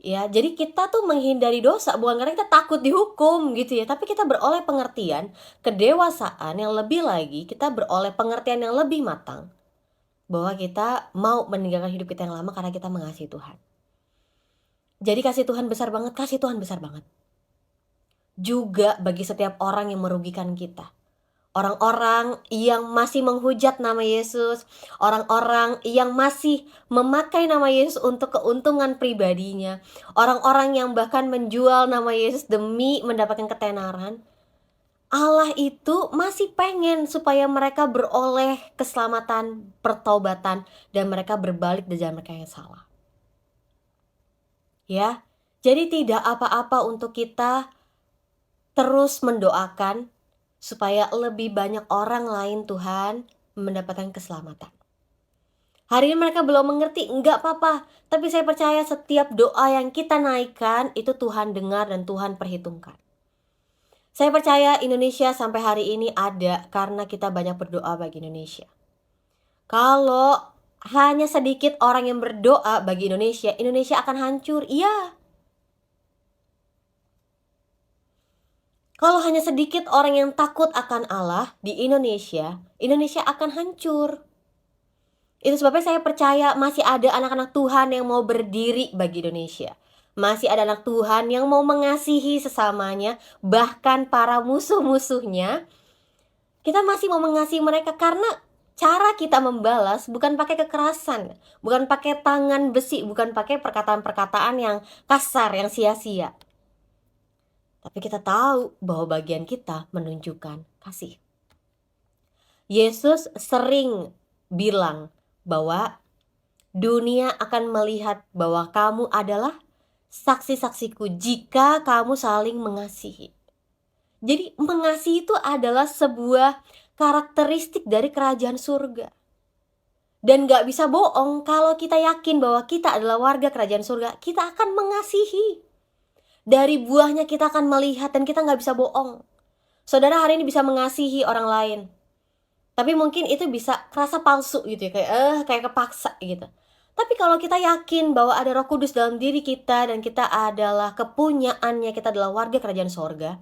Speaker 1: Ya, jadi kita tuh menghindari dosa bukan karena kita takut dihukum gitu ya, tapi kita beroleh pengertian, kedewasaan yang lebih lagi, kita beroleh pengertian yang lebih matang bahwa kita mau meninggalkan hidup kita yang lama karena kita mengasihi Tuhan. Jadi kasih Tuhan besar banget, kasih Tuhan besar banget. Juga bagi setiap orang yang merugikan kita. Orang-orang yang masih menghujat nama Yesus, orang-orang yang masih memakai nama Yesus untuk keuntungan pribadinya, orang-orang yang bahkan menjual nama Yesus demi mendapatkan ketenaran, Allah itu masih pengen supaya mereka beroleh keselamatan, pertobatan, dan mereka berbalik dari jalan mereka yang salah. Ya, jadi tidak apa-apa untuk kita terus mendoakan supaya lebih banyak orang lain Tuhan mendapatkan keselamatan. Hari ini mereka belum mengerti, enggak apa-apa. Tapi saya percaya setiap doa yang kita naikkan itu Tuhan dengar dan Tuhan perhitungkan. Saya percaya Indonesia sampai hari ini ada karena kita banyak berdoa bagi Indonesia. Kalau hanya sedikit orang yang berdoa bagi Indonesia, Indonesia akan hancur. Iya. Kalau hanya sedikit orang yang takut akan Allah di Indonesia, Indonesia akan hancur. Itu sebabnya saya percaya masih ada anak-anak Tuhan yang mau berdiri bagi Indonesia. Masih ada anak Tuhan yang mau mengasihi sesamanya, bahkan para musuh-musuhnya. Kita masih mau mengasihi mereka karena cara kita membalas bukan pakai kekerasan, bukan pakai tangan besi, bukan pakai perkataan-perkataan yang kasar, yang sia-sia. Tapi kita tahu bahwa bagian kita menunjukkan kasih. Yesus sering bilang bahwa dunia akan melihat bahwa kamu adalah saksi-saksiku jika kamu saling mengasihi. Jadi mengasihi itu adalah sebuah karakteristik dari kerajaan surga. Dan gak bisa bohong, kalau kita yakin bahwa kita adalah warga kerajaan surga, kita akan mengasihi. Dari buahnya kita akan melihat dan kita gak bisa bohong. Saudara hari ini bisa mengasihi orang lain, tapi mungkin itu bisa kerasa palsu gitu ya, kayak kepaksa gitu. Tapi kalau kita yakin bahwa ada Roh Kudus dalam diri kita dan kita adalah kepunyaannya, kita adalah warga kerajaan sorga,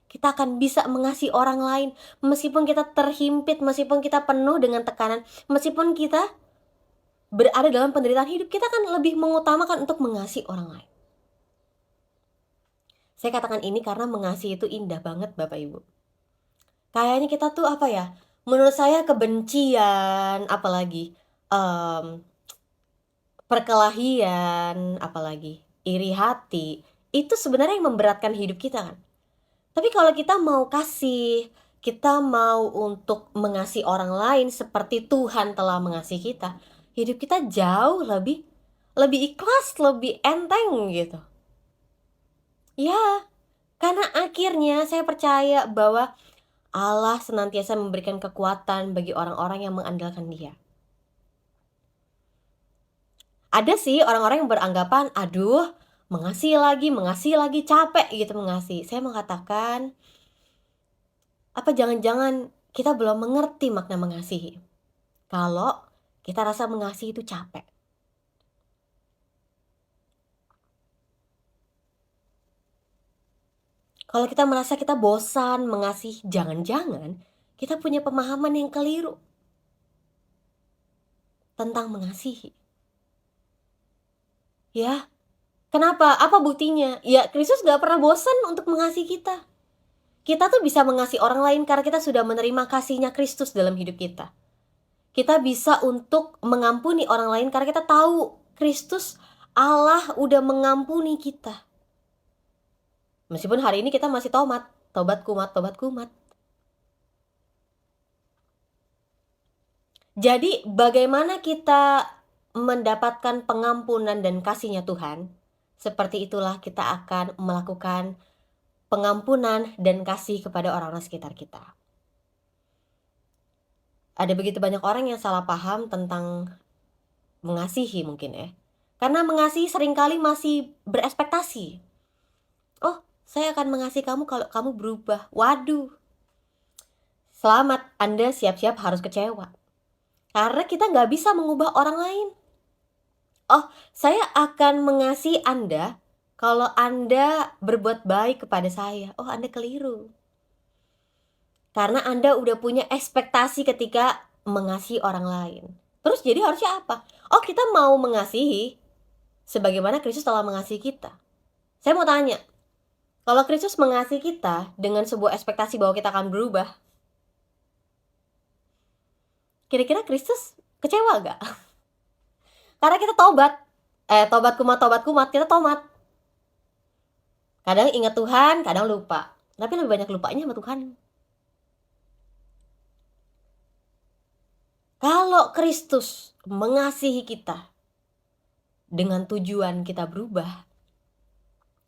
Speaker 1: kita akan bisa mengasihi orang lain meskipun kita terhimpit, meskipun kita penuh dengan tekanan, meskipun kita berada dalam penderitaan hidup, kita akan lebih mengutamakan untuk mengasihi orang lain. Saya katakan ini karena mengasihi itu indah banget Bapak Ibu. Kayaknya kita tuh apa ya, menurut saya kebencian, apalagi perkelahian, apalagi iri hati, itu sebenarnya yang memberatkan hidup kita kan. Tapi kalau kita mau kasih, kita mau untuk mengasihi orang lain seperti Tuhan telah mengasihi kita, hidup kita jauh lebih ikhlas, lebih enteng gitu. Ya, karena akhirnya saya percaya bahwa Allah senantiasa memberikan kekuatan bagi orang-orang yang mengandalkan Dia. Ada sih orang-orang yang beranggapan, aduh, mengasihi lagi, capek gitu mengasihi. Saya mau katakan, apa jangan-jangan kita belum mengerti makna mengasihi? Kalau kita rasa mengasihi itu capek. Kalau kita merasa kita bosan mengasihi, jangan-jangan kita punya pemahaman yang keliru tentang mengasihi. Ya, kenapa? Apa buktinya? Ya, Kristus gak pernah bosan untuk mengasihi kita. Kita tuh bisa mengasihi orang lain karena kita sudah menerima kasihnya Kristus dalam hidup kita. Kita bisa untuk mengampuni orang lain karena kita tahu Kristus, Allah udah mengampuni kita. Meskipun hari ini kita masih tobat kumat. Jadi bagaimana kita mendapatkan pengampunan dan kasihnya Tuhan? Seperti itulah kita akan melakukan pengampunan dan kasih kepada orang-orang sekitar kita. Ada begitu banyak orang yang salah paham tentang mengasihi mungkin ya. Karena mengasihi seringkali masih berekspektasi. Oh, saya akan mengasihi kamu kalau kamu berubah. Waduh. Selamat, Anda siap-siap harus kecewa. Karena kita gak bisa mengubah orang lain. Oh, saya akan mengasihi Anda kalau Anda berbuat baik kepada saya. Oh, Anda keliru. Karena Anda udah punya ekspektasi ketika mengasihi orang lain. Terus jadi harusnya apa? Oh, kita mau mengasihi sebagaimana Kristus telah mengasihi kita. Saya mau tanya, kalau Kristus mengasihi kita dengan sebuah ekspektasi bahwa kita akan berubah, kira-kira Kristus kecewa gak? Karena kita tobat kumat, kita tomat. Kadang ingat Tuhan, kadang lupa. Tapi lebih banyak lupanya sama Tuhan. Kalau Kristus mengasihi kita dengan tujuan kita berubah,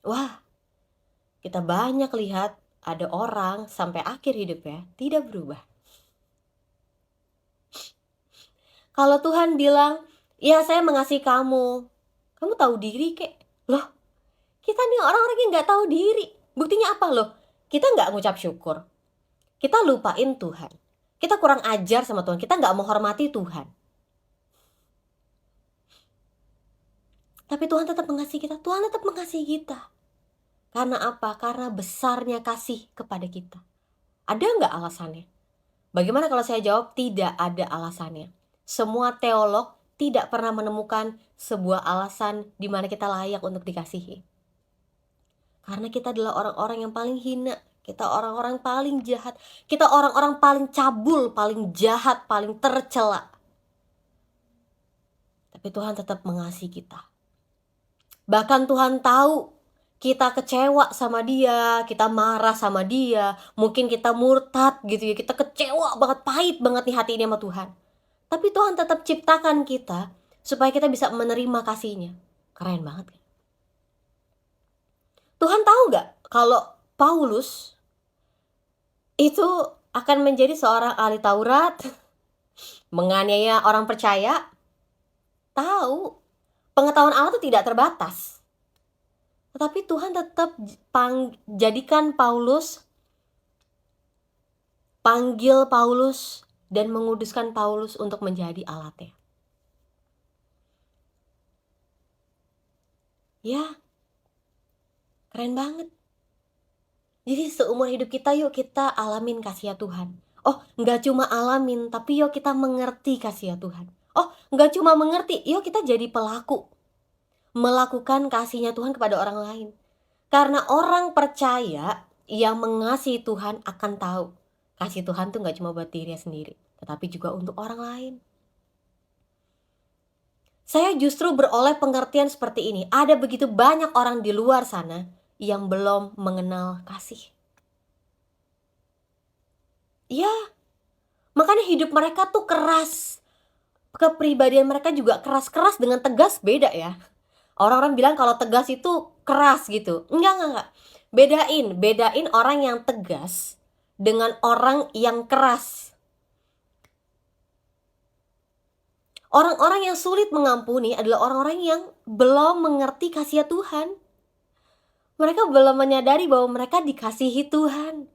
Speaker 1: wah, kita banyak lihat ada orang sampai akhir hidupnya tidak berubah. Kalau Tuhan bilang, ya saya mengasihi kamu, kamu tahu diri kek? Loh, kita nih orang-orang yang gak tahu diri. Buktinya apa loh? Kita gak ngucap syukur. Kita lupain Tuhan. Kita kurang ajar sama Tuhan. Kita gak menghormati Tuhan. Tapi Tuhan tetap mengasihi kita. Tuhan tetap mengasihi kita. Karena apa? Karena besarnya kasih kepada kita. Ada gak alasannya? Bagaimana kalau saya jawab tidak ada alasannya? Semua teolog tidak pernah menemukan sebuah alasan di mana kita layak untuk dikasihi. Karena kita adalah orang-orang yang paling hina. Kita orang-orang paling jahat. Kita orang-orang paling cabul, paling jahat, paling tercela. Tapi Tuhan tetap mengasihi kita. Bahkan Tuhan tahu kita kecewa sama dia, kita marah sama dia, mungkin kita murtad gitu ya, kita kecewa banget, pahit banget nih hati ini sama Tuhan. Tapi Tuhan tetap ciptakan kita supaya kita bisa menerima kasih-Nya. Keren banget kan? Tuhan tahu gak kalau Paulus itu akan menjadi seorang ahli Taurat, menganiaya orang percaya? Tahu. Pengetahuan Allah itu tidak terbatas. Tetapi Tuhan tetap jadikan Paulus, panggil Paulus, dan menguduskan Paulus untuk menjadi alatnya. Ya, keren banget. Jadi seumur hidup kita yuk kita alamin kasih Tuhan. Oh, gak cuma alamin, tapi yuk kita mengerti kasih Tuhan. Oh, gak cuma mengerti, yuk kita jadi pelaku. Melakukan kasih-Nya Tuhan kepada orang lain. Karena orang percaya yang mengasihi Tuhan akan tahu kasih Tuhan tuh gak cuma buat dirinya sendiri, tetapi juga untuk orang lain. Saya justru beroleh pengertian seperti ini. Ada begitu banyak orang di luar sana yang belum mengenal kasih. Ya, makanya hidup mereka tuh keras. Kepribadian mereka juga keras-keras dengan tegas beda ya. Orang-orang bilang kalau tegas itu keras gitu. Enggak. Bedain orang yang tegas dengan orang yang keras. Orang-orang yang sulit mengampuni adalah orang-orang yang belum mengerti kasih Tuhan. Mereka belum menyadari bahwa mereka dikasihi Tuhan.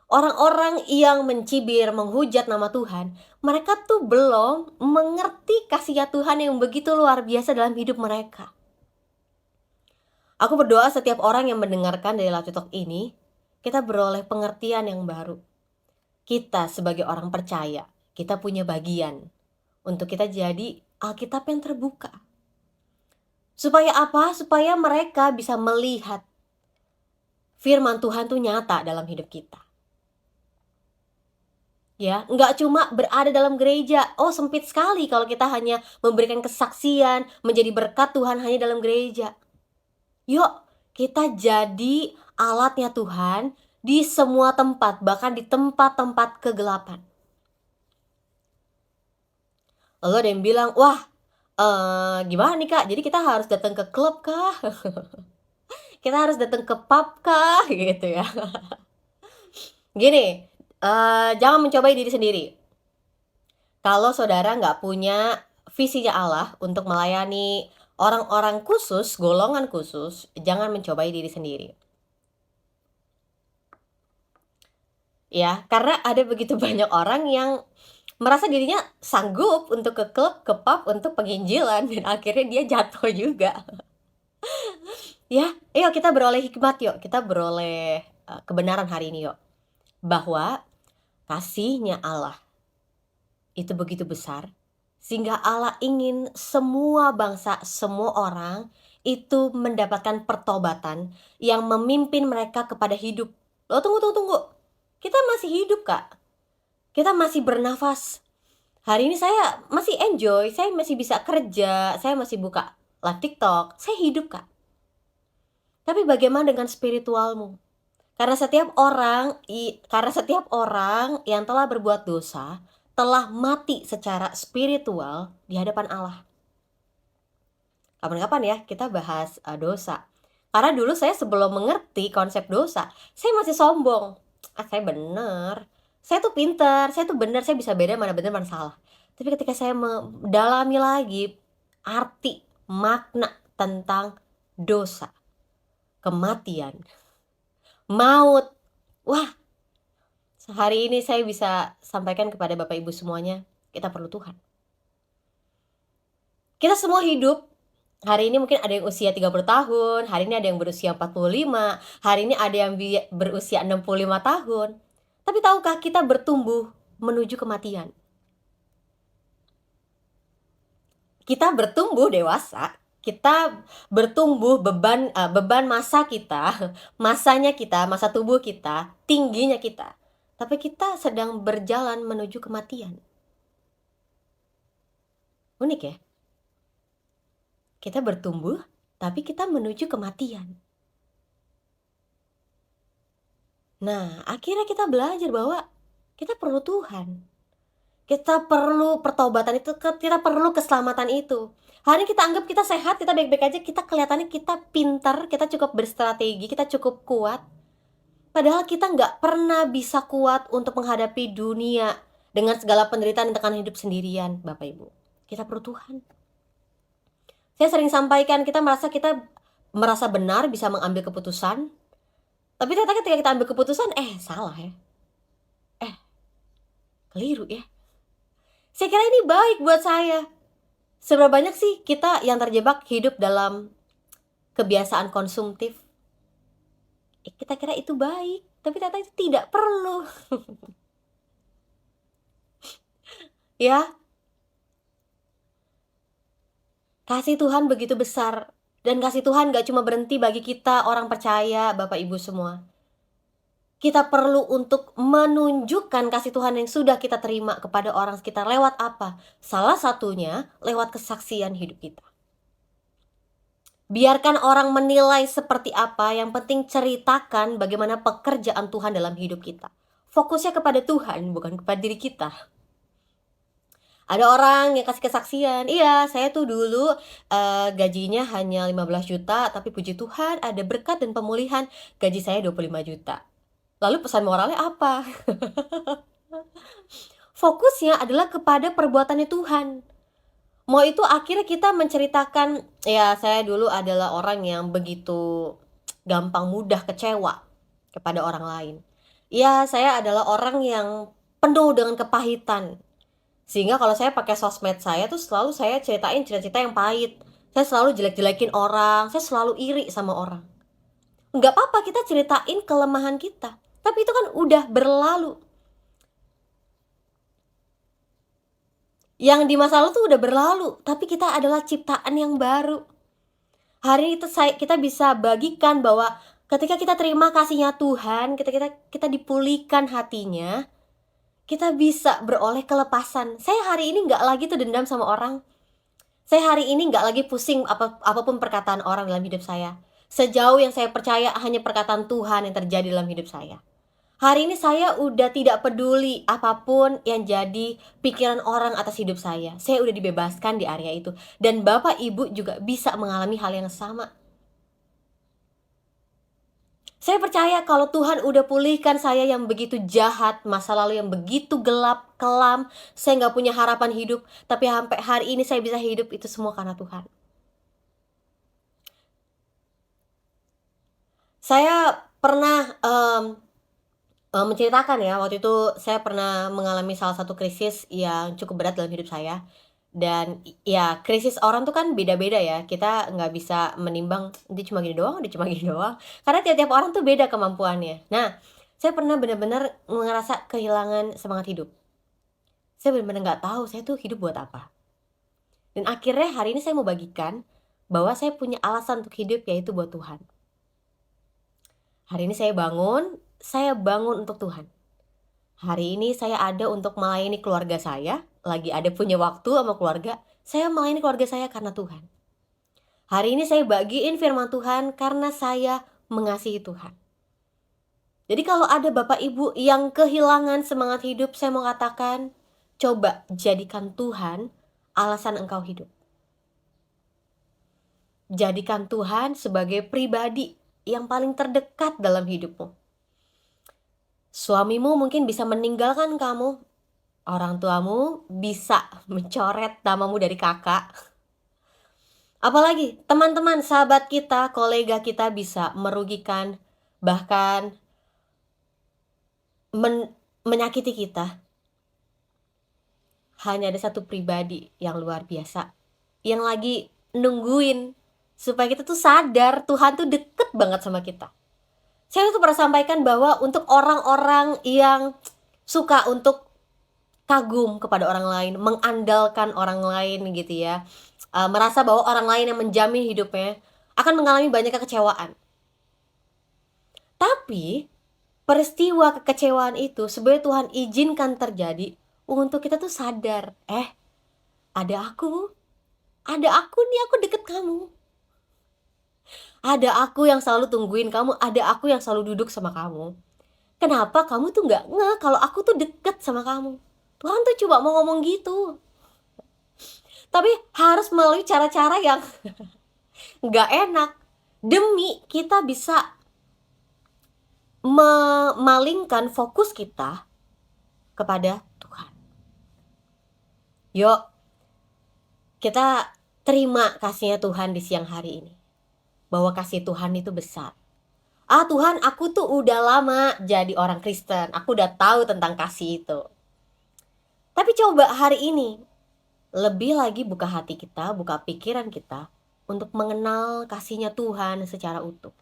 Speaker 1: Orang-orang yang mencibir, menghujat nama Tuhan, mereka tuh belum mengerti kasih Tuhan yang begitu luar biasa dalam hidup mereka. Aku berdoa setiap orang yang mendengarkan dari Live Talk ini, kita beroleh pengertian yang baru. Kita sebagai orang percaya, kita punya bagian untuk kita jadi Alkitab yang terbuka. Supaya apa? Supaya mereka bisa melihat firman Tuhan tuh nyata dalam hidup kita. Ya, nggak cuma berada dalam gereja. Oh, sempit sekali kalau kita hanya memberikan kesaksian, menjadi berkat Tuhan hanya dalam gereja. Yuk, kita jadi alatnya Tuhan di semua tempat, bahkan di tempat-tempat kegelapan. Lalu ada yang bilang, wah, gimana nih Kak? Jadi kita harus datang ke klub kah? Kita harus datang ke pub kah? Gitu ya. Gini, jangan mencobai diri sendiri. Kalau saudara nggak punya visinya Allah untuk melayani orang-orang khusus, golongan khusus, jangan mencobai diri sendiri. Ya, karena ada begitu banyak orang yang merasa dirinya sanggup untuk ke klub, ke pub, untuk penginjilan, dan akhirnya dia jatuh juga. Ya, yuk kita beroleh hikmat yuk, kita beroleh kebenaran hari ini yuk. Bahwa kasih-Nya Allah itu begitu besar, sehingga Allah ingin semua bangsa, semua orang itu mendapatkan pertobatan yang memimpin mereka kepada hidup. Loh, tunggu. Kita masih hidup, Kak. kita masih bernafas. Hari ini saya masih enjoy, saya masih bisa kerja, saya masih buka live TikTok, saya hidup, Kak. Tapi bagaimana dengan spiritualmu? Karena setiap orang yang telah berbuat dosa telah mati secara spiritual di hadapan Allah. Kapan-kapan ya kita bahas dosa. Karena dulu saya sebelum mengerti konsep dosa, saya masih sombong. Saya bener, saya tuh pinter, saya tuh bener, saya bisa beda mana bener mana salah. Tapi ketika saya mendalami lagi arti, makna tentang dosa, kematian, maut, wah, hari ini saya bisa sampaikan kepada Bapak Ibu semuanya, kita perlu Tuhan. Kita semua hidup. Hari ini mungkin ada yang usia 30 tahun, hari ini ada yang berusia 45, hari ini ada yang berusia 65 tahun. Tapi tahukah kita bertumbuh menuju kematian? Kita bertumbuh dewasa, kita bertumbuh beban masa kita, masa tubuh kita, tingginya kita. Tapi kita sedang berjalan menuju kematian. Unik ya? Kita bertumbuh, tapi kita menuju kematian. Nah, akhirnya kita belajar bahwa kita perlu Tuhan. Kita perlu pertobatan itu, kita perlu keselamatan itu. Hari ini kita anggap kita sehat, kita baik-baik aja, kita kelihatannya kita pintar, kita cukup berstrategi, kita cukup kuat. Padahal kita nggak pernah bisa kuat untuk menghadapi dunia dengan segala penderitaan dan tekanan hidup sendirian, Bapak Ibu. Kita perlu Tuhan. Saya sering sampaikan, kita merasa benar bisa mengambil keputusan. Tapi ternyata ketika kita ambil keputusan, salah ya. Keliru ya. Saya kira ini baik buat saya. Seberapa banyak sih kita yang terjebak hidup dalam kebiasaan konsumtif? Kita kira itu baik, tapi ternyata itu tidak perlu. Ya, kasih Tuhan begitu besar. Dan kasih Tuhan gak cuma berhenti bagi kita orang percaya, Bapak Ibu semua. Kita perlu untuk menunjukkan kasih Tuhan yang sudah kita terima kepada orang sekitar lewat apa? Salah satunya lewat kesaksian hidup kita. Biarkan orang menilai seperti apa, yang penting ceritakan bagaimana pekerjaan Tuhan dalam hidup kita. Fokusnya kepada Tuhan, bukan kepada diri kita. Ada orang yang kasih kesaksian, iya saya tuh dulu gajinya hanya 15 juta, tapi puji Tuhan ada berkat dan pemulihan, gaji saya 25 juta. Lalu pesan moralnya apa? Fokusnya adalah kepada perbuatannya Tuhan. Mau itu akhirnya kita menceritakan, ya saya dulu adalah orang yang begitu gampang mudah kecewa kepada orang lain. Ya saya adalah orang yang penuh dengan kepahitan. Sehingga kalau saya pakai sosmed saya tuh selalu saya ceritain cerita-cerita yang pahit. Saya selalu jelek-jelekin orang, saya selalu iri sama orang. Nggak apa-apa kita ceritain kelemahan kita, tapi itu kan udah berlalu. Yang di masa lalu tuh udah berlalu, tapi kita adalah ciptaan yang baru. Hari ini kita bisa bagikan bahwa ketika kita terima kasihnya Tuhan, kita dipulihkan hatinya, kita bisa beroleh kelepasan. Saya hari ini nggak lagi tuh dendam sama orang. Saya hari ini nggak lagi pusing apapun perkataan orang dalam hidup saya. Sejauh yang saya percaya hanya perkataan Tuhan yang terjadi dalam hidup saya. Hari ini saya udah tidak peduli apapun yang jadi pikiran orang atas hidup saya. Saya udah dibebaskan di area itu. Dan Bapak Ibu juga bisa mengalami hal yang sama. Saya percaya kalau Tuhan udah pulihkan saya yang begitu jahat, masa lalu yang begitu gelap, kelam, saya gak punya harapan hidup, tapi sampai hari ini saya bisa hidup, itu semua karena Tuhan. Saya pernah menceritakan ya, waktu itu saya pernah mengalami salah satu krisis yang cukup berat dalam hidup saya. Dan ya krisis orang tuh kan beda-beda ya, kita nggak bisa menimbang dia cuma gini doang, dia cuma gini doang, karena tiap-tiap orang tuh beda kemampuannya. Nah, saya pernah benar-benar ngerasa kehilangan semangat hidup. Saya benar-benar nggak tahu saya tuh hidup buat apa. Dan akhirnya hari ini saya mau bagikan bahwa saya punya alasan untuk hidup, yaitu buat Tuhan. Hari ini saya bangun untuk Tuhan. Hari ini saya ada untuk melayani keluarga saya, lagi ada punya waktu sama keluarga, saya melayani keluarga saya karena Tuhan. Hari ini saya bagiin firman Tuhan karena saya mengasihi Tuhan. Jadi kalau ada Bapak Ibu yang kehilangan semangat hidup, saya mau katakan, coba jadikan Tuhan alasan engkau hidup. Jadikan Tuhan sebagai pribadi yang paling terdekat dalam hidupmu. Suamimu mungkin bisa meninggalkan kamu, orang tuamu bisa mencoret namamu dari kakak. Apalagi teman-teman, sahabat kita, kolega kita bisa merugikan, bahkan menyakiti kita. Hanya ada satu pribadi yang luar biasa, yang lagi nungguin supaya kita tuh sadar Tuhan tuh deket banget sama kita. Saya tuh pernah sampaikan bahwa untuk orang-orang yang suka untuk kagum kepada orang lain, mengandalkan orang lain gitu ya, merasa bahwa orang lain yang menjamin hidupnya, akan mengalami banyak kekecewaan. Tapi peristiwa kekecewaan itu sebenarnya Tuhan izinkan terjadi untuk kita tuh sadar, ada aku, nih, aku deket kamu. Ada aku yang selalu tungguin kamu, ada aku yang selalu duduk sama kamu. Kenapa kamu tuh gak ngeh kalau aku tuh deket sama kamu? Tuhan tuh coba mau ngomong gitu. Tapi harus melalui cara-cara yang gak enak. Demi kita bisa memalingkan fokus kita kepada Tuhan. Yuk, kita terima kasihnya Tuhan di siang hari ini. Bahwa kasih Tuhan itu besar. Tuhan, aku tuh udah lama jadi orang Kristen, aku udah tahu tentang kasih itu. Tapi coba hari ini, lebih lagi buka hati kita, buka pikiran kita, untuk mengenal kasihnya Tuhan secara utuh.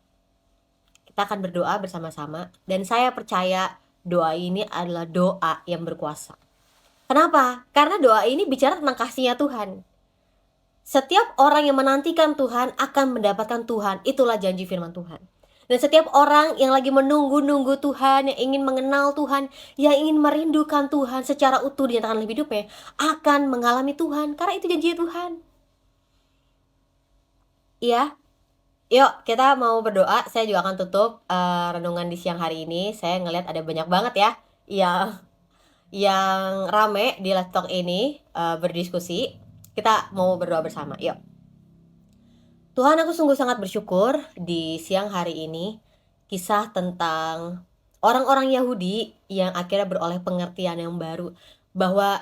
Speaker 1: Kita akan berdoa bersama-sama, dan saya percaya doa ini adalah doa yang berkuasa. Kenapa? Karena doa ini bicara tentang kasihnya Tuhan. Setiap orang yang menantikan Tuhan akan mendapatkan Tuhan. Itulah janji firman Tuhan. Dan setiap orang yang lagi menunggu-nunggu Tuhan, yang ingin mengenal Tuhan, yang ingin merindukan Tuhan secara utuh dinyatakan dalam hidupnya, akan mengalami Tuhan. Karena itu janji Tuhan. Iya. Yuk, kita mau berdoa. Saya juga akan tutup renungan di siang hari ini. Saya ngelihat ada banyak banget ya yang rame di Let's Talk ini berdiskusi. Kita mau berdoa bersama. Yuk. Tuhan, aku sungguh sangat bersyukur di siang hari ini kisah tentang orang-orang Yahudi yang akhirnya beroleh pengertian yang baru bahwa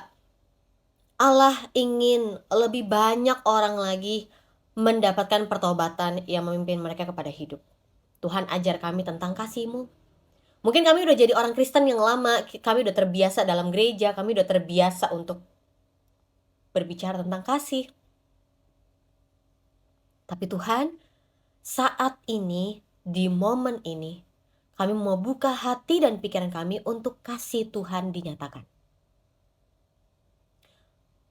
Speaker 1: Allah ingin lebih banyak orang lagi mendapatkan pertobatan yang memimpin mereka kepada hidup. Tuhan, ajar kami tentang kasih-Mu. Mungkin kami udah jadi orang Kristen yang lama, kami udah terbiasa dalam gereja, kami udah terbiasa untuk berbicara tentang kasih. Tapi Tuhan, saat ini, di momen ini, kami mau buka hati dan pikiran kami untuk kasih Tuhan dinyatakan.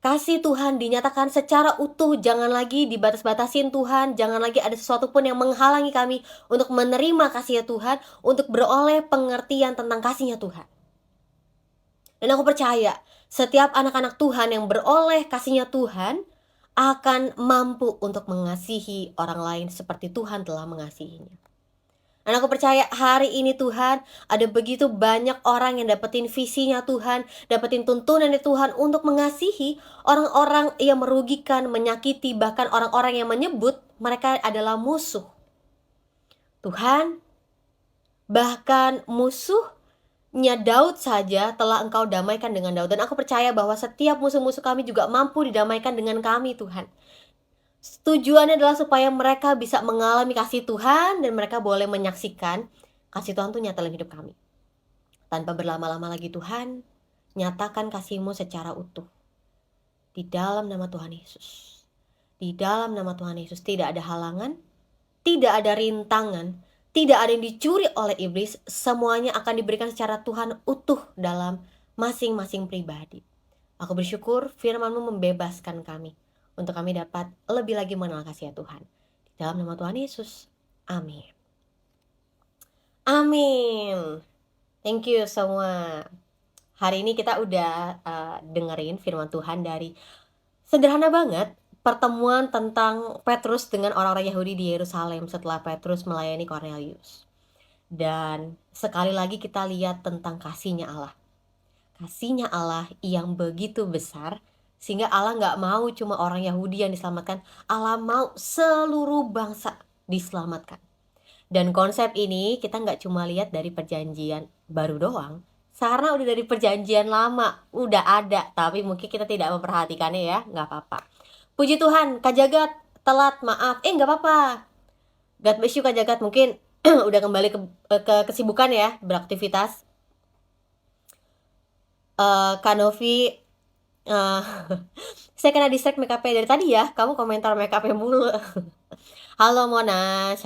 Speaker 1: Kasih Tuhan dinyatakan secara utuh, jangan lagi dibatas-batasin Tuhan, jangan lagi ada sesuatu pun yang menghalangi kami untuk menerima kasih Tuhan, untuk beroleh pengertian tentang kasihnya Tuhan. Dan aku percaya, setiap anak-anak Tuhan yang beroleh kasihnya Tuhan, akan mampu untuk mengasihi orang lain seperti Tuhan telah mengasihinya. Dan aku percaya hari ini Tuhan, ada begitu banyak orang yang dapetin visinya Tuhan, dapetin tuntunannya Tuhan untuk mengasihi orang-orang yang merugikan, menyakiti, bahkan orang-orang yang menyebut mereka adalah musuh. Tuhan, bahkan musuhnya Daud saja telah Engkau damaikan dengan Daud. Dan aku percaya bahwa setiap musuh-musuh kami juga mampu didamaikan dengan kami Tuhan. Tujuannya adalah supaya mereka bisa mengalami kasih Tuhan dan mereka boleh menyaksikan kasih Tuhan itu nyata dalam hidup kami. Tanpa berlama-lama lagi Tuhan, nyatakan kasih-Mu secara utuh. Di dalam nama Tuhan Yesus. Di dalam nama Tuhan Yesus tidak ada halangan, tidak ada rintangan, tidak ada yang dicuri oleh iblis, semuanya akan diberikan secara Tuhan utuh dalam masing-masing pribadi. Aku bersyukur firman-Mu membebaskan kami, untuk kami dapat lebih lagi mengenal kasih Tuhan. Di dalam nama Tuhan Yesus, amin. Amin. Thank you semua. Hari ini kita udah, dengerin firman Tuhan dari sederhana banget, pertemuan tentang Petrus dengan orang-orang Yahudi di Yerusalem setelah Petrus melayani Kornelius. Dan sekali lagi kita lihat tentang kasih-Nya Allah. Kasih-Nya Allah yang begitu besar, sehingga Allah nggak mau cuma orang Yahudi yang diselamatkan, Allah mau seluruh bangsa diselamatkan. Dan konsep ini kita nggak cuma lihat dari perjanjian baru doang, karena udah dari perjanjian lama, udah ada, tapi mungkin kita tidak memperhatikannya ya, nggak apa-apa. Puji Tuhan, Kak Jagat, telat, maaf. Nggak apa-apa. God bless you Kak Jagat, mungkin udah kembali ke kesibukan ya, beraktivitas. Kak Novi, saya kena distract make up dari tadi ya, kamu komentar make up mulu. Halo Mona,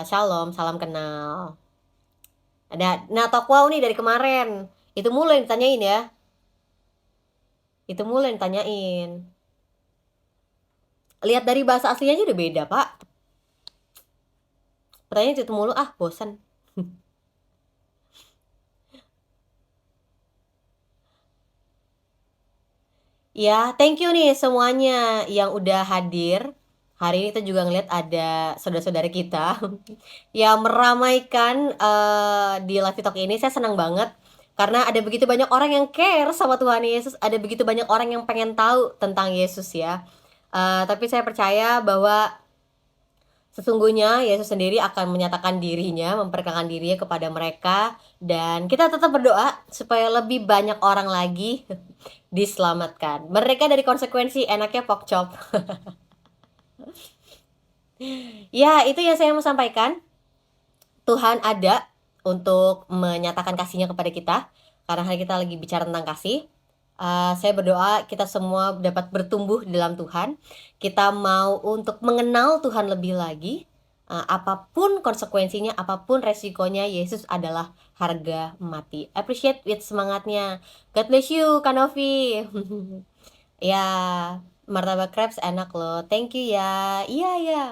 Speaker 1: shalom, salam kenal. Nah Tokwau nih dari kemarin, itu mulu yang ditanyain ya. Itu mulu yang ditanyain. Lihat dari bahasa aslinya aja udah beda Pak. Pertanyaan itu mulu, bosan. Ya, thank you nih semuanya yang udah hadir. Hari ini kita juga ngeliat ada saudara-saudara kita yang meramaikan di live talk ini. Saya senang banget karena ada begitu banyak orang yang care sama Tuhan Yesus, ada begitu banyak orang yang pengen tahu tentang Yesus ya. Tapi saya percaya bahwa sesungguhnya Yesus sendiri akan menyatakan dirinya, memperkenalkan dirinya kepada mereka, dan kita tetap berdoa supaya lebih banyak orang lagi diselamatkan. Mereka dari konsekuensi enaknya pokcop. Ya, itu yang saya mau sampaikan. Tuhan ada untuk menyatakan kasih-Nya kepada kita. Karena hari kita lagi bicara tentang kasih. Saya berdoa kita semua dapat bertumbuh dalam Tuhan. Kita mau untuk mengenal Tuhan lebih lagi. Apapun konsekuensinya, apapun resikonya, Yesus adalah harga mati. Appreciate with semangatnya. God bless you, Kanovi. Ya, martabak crepes enak loh. Thank you ya. Iya ya.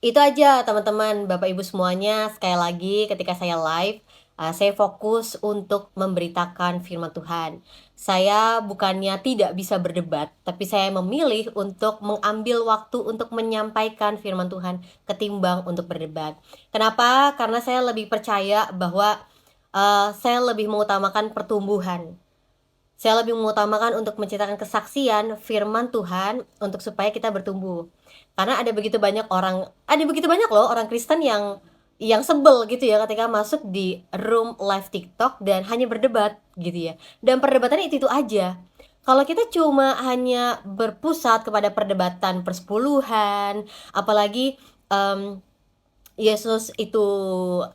Speaker 1: Itu aja teman-teman, Bapak Ibu semuanya. Sekali lagi ketika saya live, saya fokus untuk memberitakan firman Tuhan. Saya bukannya tidak bisa berdebat, tapi saya memilih untuk mengambil waktu untuk menyampaikan firman Tuhan ketimbang untuk berdebat. Kenapa? Karena saya lebih percaya bahwa saya lebih mengutamakan pertumbuhan. Saya lebih mengutamakan untuk menciptakan kesaksian firman Tuhan untuk supaya kita bertumbuh. Karena ada begitu banyak loh orang Kristen yang sebel gitu ya ketika masuk di room live TikTok dan hanya berdebat gitu ya. Dan perdebatannya itu aja. Kalau kita cuma hanya berpusat kepada perdebatan persepuluhan, apalagi Yesus itu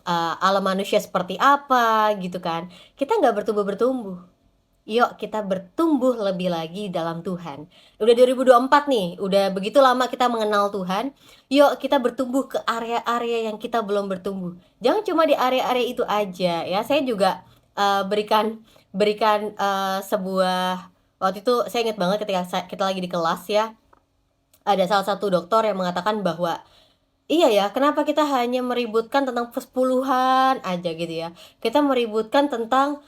Speaker 1: Allah manusia seperti apa gitu kan, kita nggak bertumbuh-bertumbuh. Yuk kita bertumbuh lebih lagi dalam Tuhan. Udah 2024 nih, udah begitu lama kita mengenal Tuhan. Yuk kita bertumbuh ke area-area yang kita belum bertumbuh. Jangan cuma di area-area itu aja ya. Saya juga berikan sebuah, waktu itu saya ingat banget ketika kita lagi di kelas ya. Ada salah satu dokter yang mengatakan bahwa iya ya, kenapa kita hanya meributkan tentang persepuluhan aja gitu ya. Kita meributkan tentang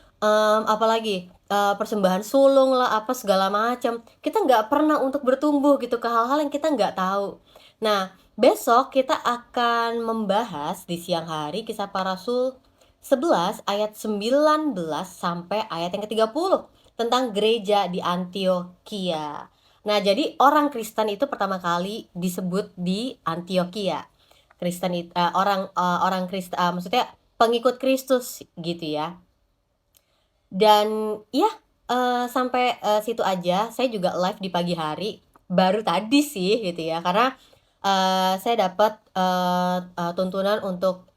Speaker 1: apalagi persembahan sulung lah, apa segala macam. Kita nggak pernah untuk bertumbuh gitu ke hal-hal yang kita nggak tahu. Nah, besok kita akan membahas di siang hari Kisah Para Rasul 11 ayat 19 sampai ayat yang ke-30 tentang gereja di Antioquia. Nah, jadi orang Kristen itu pertama kali disebut di Antioquia. Kristen itu orang Kristen, maksudnya pengikut Kristus gitu ya. Dan ya sampai situ aja. Saya juga live di pagi hari baru tadi sih gitu ya, karena saya dapat tuntunan untuk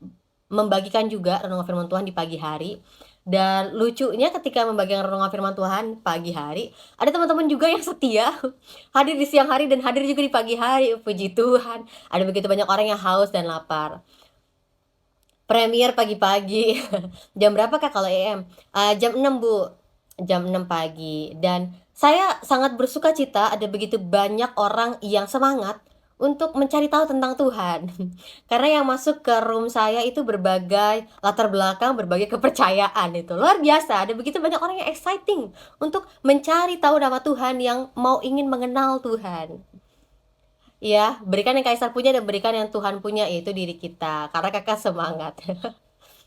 Speaker 1: membagikan juga renungan firman Tuhan di pagi hari. Dan lucunya ketika membagikan renungan firman Tuhan pagi hari, ada teman-teman juga yang setia hadir di siang hari dan hadir juga di pagi hari. Puji Tuhan, ada begitu banyak orang yang haus dan lapar. Premier pagi-pagi. Jam berapa Kak kalau EM? Jam 6 Bu, jam 6 pagi. Dan saya sangat bersuka cita ada begitu banyak orang yang semangat untuk mencari tahu tentang Tuhan. Karena yang masuk ke room saya itu berbagai latar belakang, berbagai kepercayaan itu. Luar biasa, ada begitu banyak orang yang exciting untuk mencari tahu nama Tuhan, yang mau ingin mengenal Tuhan. Ya, berikan yang Kaisar punya dan berikan yang Tuhan punya, yaitu diri kita. Karena Kakak semangat.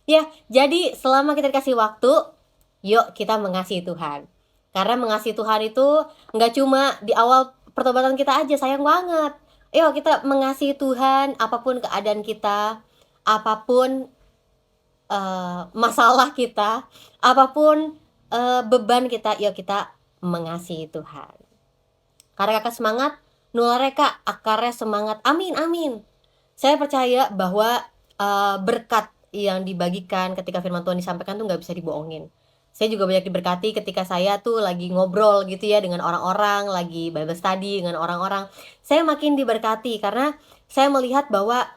Speaker 1: Ya, jadi selama kita dikasih waktu, yuk kita mengasihi Tuhan. Karena mengasihi Tuhan itu nggak cuma di awal pertobatan kita aja, sayang banget. Yuk kita mengasihi Tuhan, apapun keadaan kita, apapun masalah kita, apapun beban kita, yuk kita mengasihi Tuhan. Karena Kakak semangat, nularnya Kak, akarnya semangat. Amin, amin. Saya percaya bahwa berkat yang dibagikan ketika firman Tuhan disampaikan tuh nggak bisa dibohongin. Saya juga banyak diberkati ketika saya tuh lagi ngobrol gitu ya dengan orang-orang, lagi Bible study dengan orang-orang. Saya makin diberkati karena saya melihat bahwa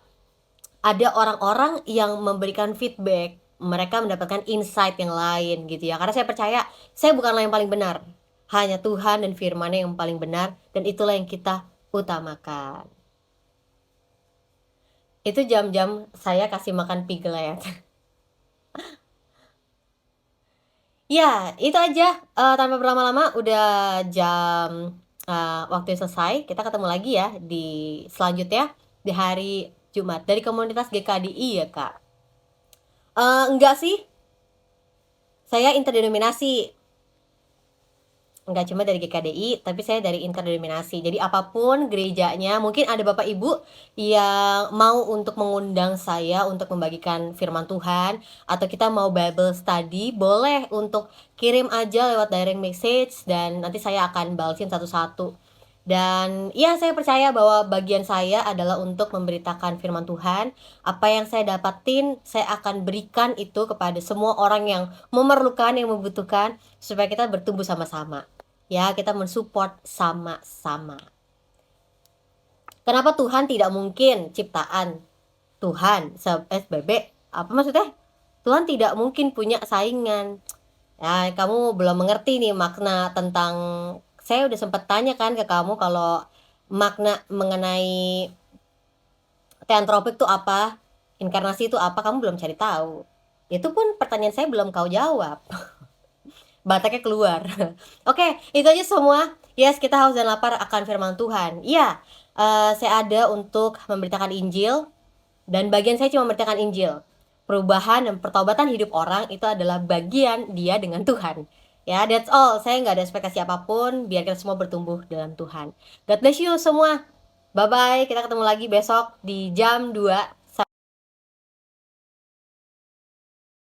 Speaker 1: ada orang-orang yang memberikan feedback, mereka mendapatkan insight yang lain gitu ya. Karena saya percaya saya bukanlah yang paling benar, hanya Tuhan dan firman-Nya yang paling benar, dan itulah yang kita utamakan. Itu jam-jam saya kasih makan piglet. Ya, itu aja, tanpa berlama-lama udah jam, waktunya selesai. Kita ketemu lagi ya di selanjutnya, di hari Jumat, dari komunitas GKDI ya, Kak? Enggak sih, saya interdenominasi. Enggak cuma dari GKDI, tapi saya dari interdenominasi. Jadi apapun gerejanya, mungkin ada Bapak Ibu yang mau untuk mengundang saya untuk membagikan firman Tuhan, atau kita mau Bible study, boleh untuk kirim aja lewat direct message, dan nanti saya akan balesin satu-satu. Dan ya, saya percaya bahwa bagian saya adalah untuk memberitakan firman Tuhan. Apa yang saya dapatin, saya akan berikan itu kepada semua orang yang memerlukan, yang membutuhkan, supaya kita bertumbuh sama-sama. Ya, kita mensupport sama-sama. Kenapa Tuhan tidak mungkin ciptaan Tuhan SBB? Apa maksudnya? Tuhan tidak mungkin punya saingan. Ya, kamu belum mengerti nih makna tentang, saya udah sempat tanya kan ke kamu kalau makna mengenai teantropik itu apa, inkarnasi itu apa, kamu belum cari tahu. Itu pun pertanyaan saya belum kau jawab. Bataknya keluar. Oke, itu aja semua. Yes, kita haus dan lapar akan firman Tuhan. Iya, saya ada untuk memberitakan Injil, dan bagian saya cuma memberitakan Injil. Perubahan dan pertobatan hidup orang itu adalah bagian dia dengan Tuhan. Ya, that's all. Saya nggak ada ekspektasi apapun, biar kita semua bertumbuh dalam Tuhan. God bless you semua. Bye-bye, kita ketemu lagi besok di jam 2